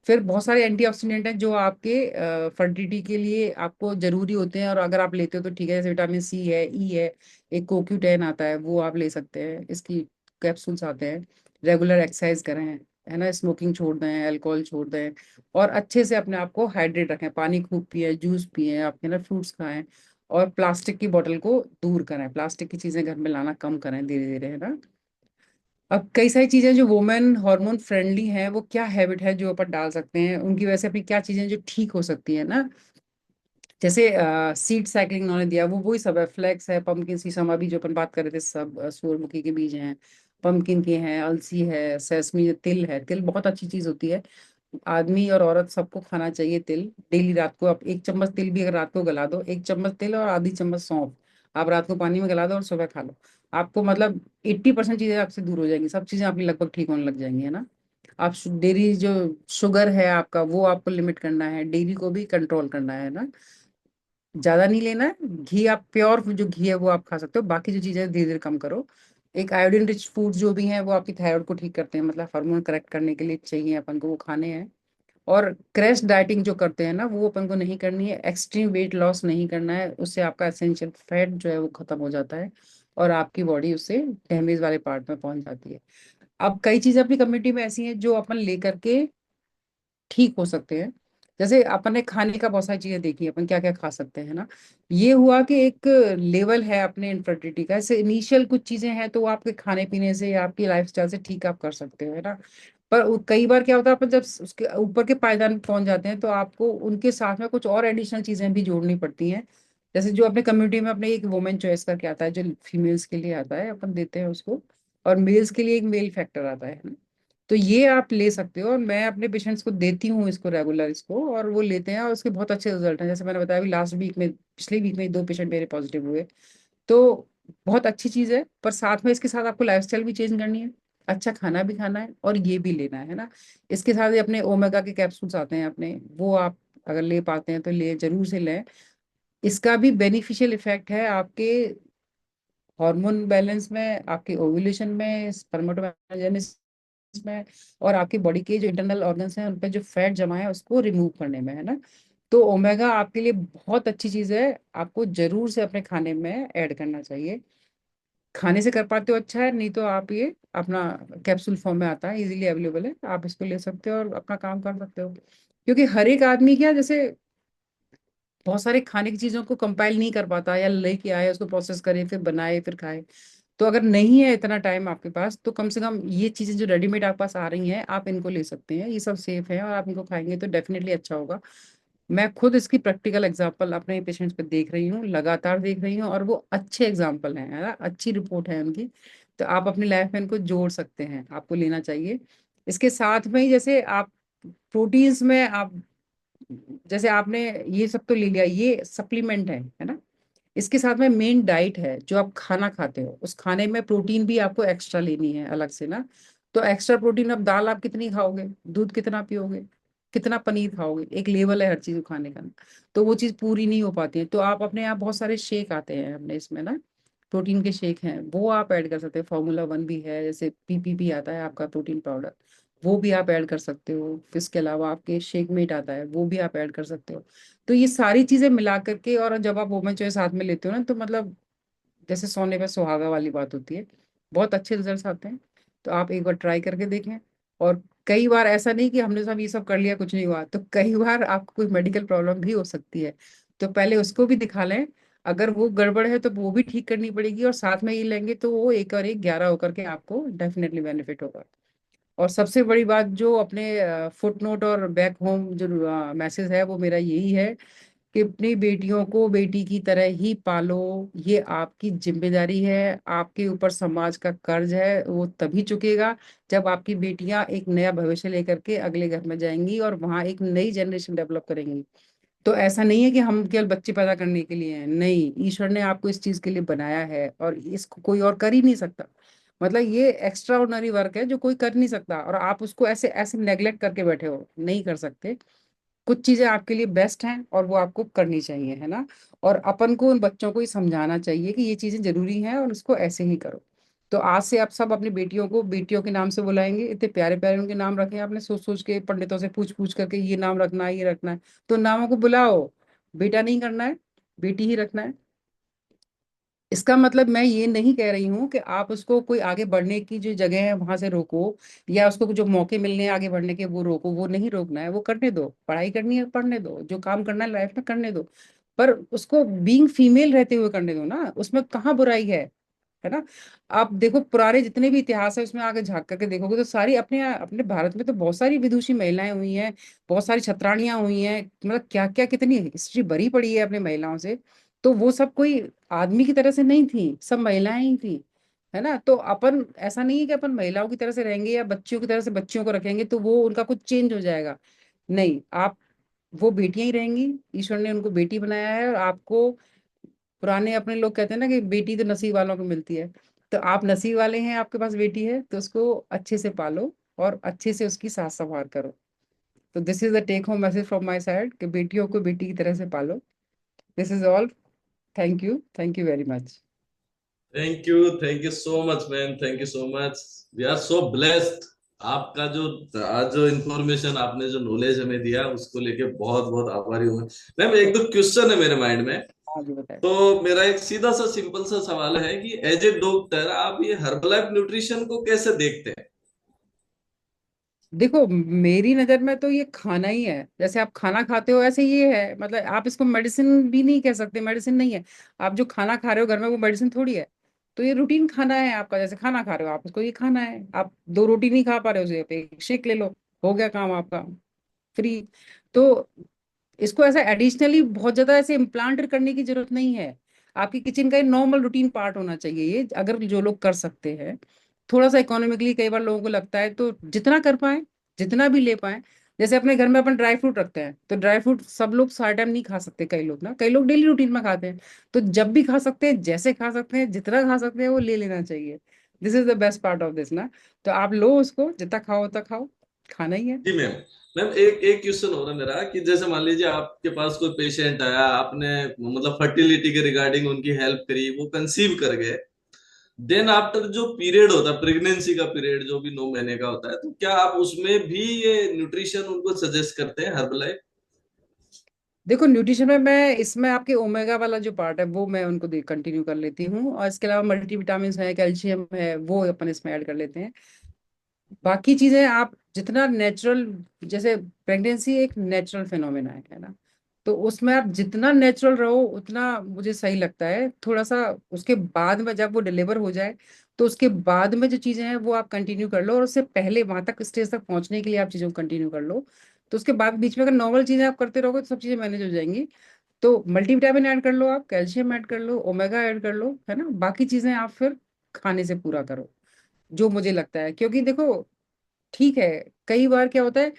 फिर बहुत सारे एंटीऑक्सीडेंट हैं जो आपके फर्टिलिटी के लिए आपको जरूरी होते हैं, और अगर आप लेते हो तो ठीक है, जैसे विटामिन सी है, ई है, एक CoQ10 आता है, वो आप ले सकते हैं, इसकी कैप्सूल्स आते हैं। रेगुलर एक्सरसाइज करें, है ना, स्मोकिंग छोड़ दें, अल्कोहल छोड़ दें, और अच्छे से अपने आप को हाइड्रेट रखें, पानी खूब पिए, जूस पिए, आपके ना फ्रूट्स खाएं, और प्लास्टिक की बोतल को दूर करें, प्लास्टिक की चीजें घर में लाना कम करें धीरे धीरे, है ना। अब कई सारी चीजें जो वुमेन हार्मोन फ्रेंडली हैं, वो क्या हैबिट है जो अपन डाल सकते हैं उनकी वजह से, अपनी क्या चीजें जो ठीक हो सकती है ना। जैसे सीड साइकिलिंग उन्होंने दिया, वो वही सब है, फ्लैक्स है, पंपकिन सीसम, अभी जो अपन बात कर रहे थे सब, सूरजमुखी के बीज हैं, पंपकिन के हैं, अलसी है, सेसमी, तिल है, तिल बहुत अच्छी चीज होती है। आदमी और औरत सबको खाना चाहिए तिल। डेली रात को आप 1 चम्मच तिल भी अगर रात को गला दो, 1 चम्मच तिल और आधी चम्मच सौंफ आप रात को पानी में गला दो और सुबह खा लो। आपको मतलब 80% चीजें आपसे दूर हो जाएंगी, सब चीजें आपकी लगभग ठीक होने लग जाएंगी, है ना। आप डेयरी जो शुगर है आपका वो आपको लिमिट करना है, डेयरी को भी कंट्रोल करना है ना। ज्यादा नहीं लेना है घी, आप प्योर जो घी है वो आप खा सकते हो, बाकी जो चीजें धीरे धीरे कम करो। एक आयोडीन रिच फूड जो भी है वो आपकी थायराइड को ठीक करते हैं, मतलब हार्मोन करेक्ट करने के लिए चाहिए अपन को, वो खाने हैं। और क्रैश डाइटिंग जो करते हैं ना वो अपन को नहीं करनी है, एक्सट्रीम वेट लॉस नहीं करना है, उससे आपका एसेंशियल फैट जो है वो खत्म हो जाता है और आपकी बॉडी उससे डैमेज वाले पार्ट में पहुंच जाती है। अब कई चीजें अपनी कम्युनिटी में ऐसी हैं जो अपन लेकर के ठीक हो सकते हैं। जैसे अपन ने खाने का बहुत सारी चीजें देखी, अपन क्या क्या खा सकते हैं ना। ये हुआ कि एक लेवल है अपने इनफर्टिलिटी का, ऐसे इनिशियल कुछ चीजें हैं तो वो आपके खाने पीने से या आपकी लाइफस्टाइल से ठीक आप कर सकते हो, है ना। पर कई बार क्या होता है, अपन जब उसके ऊपर के पायदान पे पहुंच जाते हैं तो आपको उनके साथ में कुछ और एडिशनल चीजें भी जोड़नी पड़ती हैं। जैसे जो अपने कम्युनिटी में अपने एक वुमेन चॉइस करके आता है जो फीमेल्स के लिए आता है, अपन देते हैं उसको। और मेल्स के लिए एक मेल फैक्टर आता है ना। तो ये आप ले सकते हो, और मैं अपने पेशेंट्स को देती हूँ इसको रेगुलर इसको, और वो लेते हैं और उसके बहुत अच्छे रिजल्ट हैं। जैसे मैंने बताया अभी लास्ट वीक में, पिछले वीक में 2 पेशेंट मेरे पॉजिटिव हुए। तो बहुत अच्छी चीज है, पर साथ में इसके साथ आपको लाइफस्टाइल भी चेंज करनी है, अच्छा खाना भी खाना है और ये भी लेना है ना। इसके साथ ही अपने ओमेगा के कैप्सूल्स आते हैं अपने, वो आप अगर ले पाते हैं तो ले जरूर से लें। इसका भी बेनिफिशियल इफेक्ट है आपके हार्मोन बैलेंस में, आपके ओव्यूलेशन में, स्पर्मेटोजेनेसिस में, और आपकी बॉडी के जो इंटरनल ऑर्गन्स हैं उन पे जो फैट जमा है उसको रिमूव करने में, है ना। तो ओमेगा आपके लिए बहुत अच्छी चीज है, आपको जरूर से अपने खाने में ऐड करना चाहिए। खाने से कर पाते हो अच्छा है, नहीं तो आप ये अपना कैप्सूल फॉर्म में आता है, इजीली अवेलेबल है, आप इसको ले सकते हो और अपना काम कर सकते हो। क्योंकि हर एक आदमी क्या, जैसे बहुत सारे खाने की चीजों को कंपाइल नहीं कर पाता, या लेके आए उसको प्रोसेस करे फिर बनाए फिर खाए। तो अगर नहीं है इतना टाइम आपके पास तो कम से कम ये चीजें जो रेडीमेड आपके पास आ रही हैं आप इनको ले सकते हैं, ये सब सेफ है और आप इनको खाएंगे तो डेफिनेटली अच्छा होगा। मैं खुद इसकी प्रैक्टिकल एग्जांपल अपने पेशेंट्स पे देख रही हूँ, लगातार देख रही हूँ, और वो अच्छे एग्जांपल हैं, है ना, अच्छी रिपोर्ट है उनकी। तो आप अपनी लाइफ में इनको जोड़ सकते हैं, आपको लेना चाहिए। इसके साथ में ही जैसे आप प्रोटीन्स में आप, जैसे आपने ये सब तो ले लिया, ये सप्लीमेंट है ना। इसके साथ में मेन डाइट है, जो आप खाना खाते हो उस खाने में प्रोटीन भी आपको एक्स्ट्रा लेनी है अलग से ना। तो एक्स्ट्रा प्रोटीन, अब दाल आप कितनी खाओगे, दूध कितना पियोगे, कितना पनीर खाओगे, एक लेवल है हर चीज को खाने का ना। तो वो चीज पूरी नहीं हो पाती है, तो आप अपने यहाँ बहुत सारे शेक आते हैं अपने इसमें ना, प्रोटीन के शेक हैं वो आप ऐड कर सकते हैं, Formula 1 भी है, जैसे पीपीपी आता है आपका प्रोटीन पाउडर, वो भी आप ऐड कर सकते हो। फिर इसके अलावा आपके शेक मेट आता है वो भी आप ऐड कर सकते हो। तो ये सारी चीजें मिला करके, और जब आप वोमन चॉइस साथ में लेते हो ना तो मतलब जैसे सोने पे सुहागा वाली बात होती है, बहुत अच्छे रिजल्ट्स आते हैं। तो आप एक बार ट्राई करके देखें। और कई बार ऐसा नहीं कि हमने सब ये सब कर लिया कुछ नहीं हुआ, तो कई बार आपको कोई मेडिकल प्रॉब्लम भी हो सकती है, तो पहले उसको भी दिखा लें। अगर वो गड़बड़ है तो वो भी ठीक करनी पड़ेगी, और साथ में ये लेंगे तो वो एक और एक 11 होकर के आपको डेफिनेटली बेनिफिट होगा। और सबसे बड़ी बात जो अपने फुट नोट और बैक होम जो मैसेज है वो मेरा यही है कि अपनी बेटियों को बेटी की तरह ही पालो। ये आपकी जिम्मेदारी है, आपके ऊपर समाज का कर्ज है, वो तभी चुकेगा जब आपकी बेटियां एक नया भविष्य लेकर के अगले घर में जाएंगी और वहां एक नई जनरेशन डेवलप करेंगी। तो ऐसा नहीं है कि हम केवल बच्चे पैदा करने के लिए हैं, नहीं, ईश्वर ने आपको इस चीज के लिए बनाया है और इसको कोई और कर ही नहीं सकता। मतलब ये एक्स्ट्रा ऑर्डिनरी वर्क है जो कोई कर नहीं सकता, और आप उसको ऐसे ऐसे नेग्लेक्ट करके बैठे हो, नहीं कर सकते। कुछ चीजें आपके लिए बेस्ट हैं और वो आपको करनी चाहिए, है ना। और अपन को उन बच्चों को ही समझाना चाहिए कि ये चीजें जरूरी हैं और उसको ऐसे ही करो। तो आज से आप सब अपनी बेटियों को बेटियों के नाम से बुलाएंगे, इतने प्यारे प्यारे उनके नाम रखे हैं आपने, सोच सोच के पंडितों से पूछ पूछ करके ये नाम रखना है ये रखना है। तो नामों को बुलाओ, बेटा नहीं करना है, बेटी ही रखना है। इसका मतलब मैं ये नहीं कह रही हूँ कि आप उसको कोई आगे बढ़ने की जो जगह है वहां से रोको, या उसको जो मौके मिलने हैं आगे बढ़ने के वो रोको, वो नहीं रोकना है, वो करने दो, पढ़ाई करनी है पढ़ने दो, जो काम करना है लाइफ में करने दो। पर उसको बीइंग फीमेल रहते हुए करने दो ना, उसमें कहाँ बुराई है ना। आप देखो पुराने जितने भी इतिहास है उसमें आगे झांक करके देखोगे तो सारी अपने अपने भारत में तो बहुत सारी विदुषी महिलाएं हुई हैं, बहुत सारी छत्राणियां हुई हैं, मतलब क्या क्या कितनी हिस्ट्री भरी पड़ी है अपने महिलाओं से। तो वो सब कोई आदमी की तरह से नहीं थी, सब महिलाएं ही थी। है ना। तो अपन ऐसा नहीं है कि अपन महिलाओं की तरह से रहेंगे या बच्चियों की तरह से बच्चियों को रखेंगे तो वो उनका कुछ चेंज हो जाएगा। नहीं, आप वो बेटियां ही रहेंगी। ईश्वर ने उनको बेटी बनाया है, और आपको, पुराने अपने लोग कहते हैं ना कि बेटी तो नसीब वालों को मिलती है। तो आप नसीब वाले हैं, आपके पास बेटी है, तो उसको अच्छे से पालो और अच्छे से उसकी साथ संभाल करो। तो this is the take home message from my side कि बेटियों को बेटी की तरह से पालो। This is all. Thank you very much. Thank you so much ma'am, thank you so much. We are so blessed. आपका जो आज जो इन्फॉर्मेशन आपने जो नॉलेज हमें दिया उसको लेके बहुत बहुत आभारी हूँ। मैम एक दो क्वेश्चन है मेरे माइंड में। हाँ जी, बताए। तो मेरा एक सीधा सा सिंपल सा सवाल है कि एज ए डॉक्टर आप ये हर्बलाइफ न्यूट्रिशन को कैसे देखते हैं? देखो, मेरी नजर में तो ये खाना ही है। जैसे आप खाना खाते हो ऐसे ये है, मतलब आप इसको मेडिसिन भी नहीं कह सकते, मेडिसिन नहीं है। आप जो खाना खा रहे हो घर में वो मेडिसिन थोड़ी है। तो ये रूटीन खाना है आपका, जैसे खाना खा रहे हो आप, उसको ये खाना है। आप दो रोटी नहीं खा पा रहे हो, उसे पे एक शेक ले लो, हो गया काम आपका, फ्री। तो इसको ऐसा एडिशनली बहुत ज्यादा ऐसे इम्प्लांट करने की जरूरत नहीं है। आपकी किचन का नॉर्मल रूटीन पार्ट होना चाहिए ये, अगर जो लोग कर सकते हैं। थोड़ा सा इकोनॉमिकली कई बार लोगों को लगता है, तो जितना कर पाए, जितना भी ले पाए। जैसे अपने घर में अपन ड्राई फ्रूट रखते हैं, तो ड्राई फ्रूट सब लोग सारा टाइम नहीं खा सकते, कई लोग ना, कई लोग डेली रूटीन में खाते हैं। तो जब भी खा सकते हैं, जैसे खा सकते हैं, जितना खा सकते हैं वो ले लेना चाहिए। This is the best part of this ना। तो आप लो उसको, जितना खाओ उतना खाओ, खाना ही है। जी मैम। मैम एक एक क्वेश्चन हो रहा है मेरा कि जैसे मान लीजिए आपके पास कोई पेशेंट आया, आपने मतलब फर्टिलिटी के रिगार्डिंग उनकी हेल्प करी, वो कंसीव कर गए। देन आफ्टर जो पीरियड होता है प्रेगनेंसी का पीरियड जो भी 9 महीने का होता है, तो क्या आप उसमें भी ये न्यूट्रिशन उनको सजेस्ट करते हैं हर्बलाइफ? देखो, न्यूट्रिशन में मैं इसमें आपके ओमेगा वाला जो पार्ट है वो मैं उनको कंटिन्यू कर लेती हूँ, और इसके अलावा मल्टीविटामिन है, कैल्शियम है, वो अपन इसमें ऐड कर लेते हैं। बाकी चीजें आप जितना नेचुरल, जैसे प्रेगनेंसी एक नेचुरल फिनोमेना है ना। तो उसमें आप जितना नेचुरल रहो उतना मुझे सही लगता है। थोड़ा सा उसके बाद में जब वो डिलीवर हो जाए, तो उसके बाद में जो चीजें हैं वो आप कंटिन्यू कर लो, और उससे पहले वहां तक स्टेज तक पहुंचने के लिए आप चीजों को कंटिन्यू कर लो। तो उसके बाद बीच में अगर नॉर्मल चीजें आप करते रहोगे तो सब चीजें मैनेज हो जाएंगी। तो मल्टीविटामिन ऐड कर लो, आप कैल्शियम ऐड कर लो, ओमेगा ऐड कर लो, है ना। बाकी चीजें आप फिर खाने से पूरा करो, जो मुझे लगता है। क्योंकि देखो, ठीक है, कई बार क्या होता है,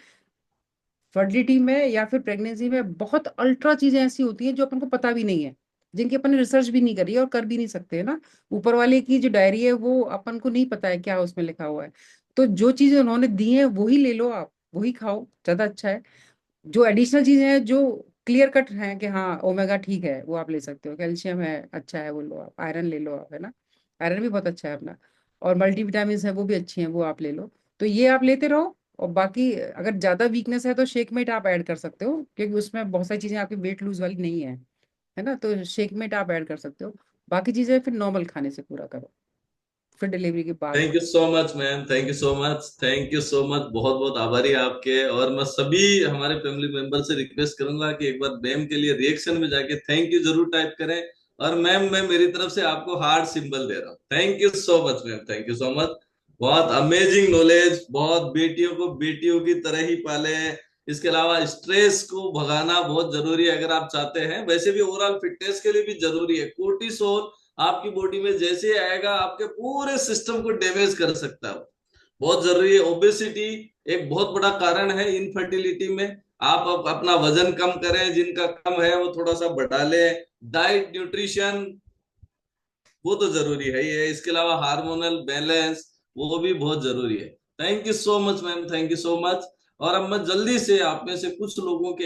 फर्टिलिटी में या फिर प्रेगनेंसी में बहुत अल्ट्रा चीजें ऐसी होती हैं जो अपन को पता भी नहीं है, जिनकी अपन ने रिसर्च भी नहीं करी है और कर भी नहीं सकते, है ना। ऊपर वाले की जो डायरी है वो अपन को नहीं पता है क्या उसमें लिखा हुआ है। तो जो चीजें उन्होंने दी हैं वही ले लो आप, वही खाओ, ज्यादा अच्छा है। जो एडिशनल चीजें हैं जो क्लियर कट हैं कि हाँ ओमेगा ठीक है, वो आप ले सकते हो, कैल्शियम है अच्छा है वो लो आप, आयरन ले लो आप, है ना। आयरन भी बहुत अच्छा है अपना। और मल्टीविटामिन है वो भी अच्छी हैं, वो आप ले लो। तो ये आप लेते रहो। और बाकी अगर ज्यादा वीकनेस है तो शेक मेट आप ऐड कर सकते हो, क्योंकि उसमें बहुत सारी चीजें आपकी वेट लूज वाली नहीं है, है ना। तो शेक मेट आप ऐड कर सकते हो। बाकी चीजें फिर नॉर्मल खाने से पूरा करो, फिर डिलीवरी के बाद। Thank you so much ma'am, thank you so much, thank you so much. बहुत बहुत आभारी आपके। और मैं सभी हमारे फैमिली मेंबर से रिक्वेस्ट करूंगा कि एक बार मैम के लिए रिएक्शन में जाके थैंक यू जरूर टाइप करें। और मैम मैं मेरी तरफ से आपको हार्ट सिंबल दे रहा हूँ। Thank you so much ma'am, thank you so much. बहुत अमेजिंग नॉलेज। बहुत बेटियों को बेटियों की तरह ही पाले। इसके अलावा स्ट्रेस को भगाना बहुत जरूरी है अगर आप चाहते हैं। वैसे भी ओवरऑल फिटनेस के लिए भी जरूरी है। कोर्टिसोल आपकी बॉडी में जैसे आएगा आपके पूरे सिस्टम को डैमेज कर सकता है। बहुत जरूरी है। ओबेसिटी एक बहुत बड़ा कारण है इनफर्टिलिटी में। आप अपना वजन कम करें, जिनका कम है वो थोड़ा सा बढ़ा ले। डाइट न्यूट्रिशन वो तो जरूरी है ही है। इसके अलावा हार्मोनल बैलेंस वो भी बहुत जरूरी है। Thank you so much ma'am, thank you so much. और अब मैं जल्दी से आप में से कुछ लोगों के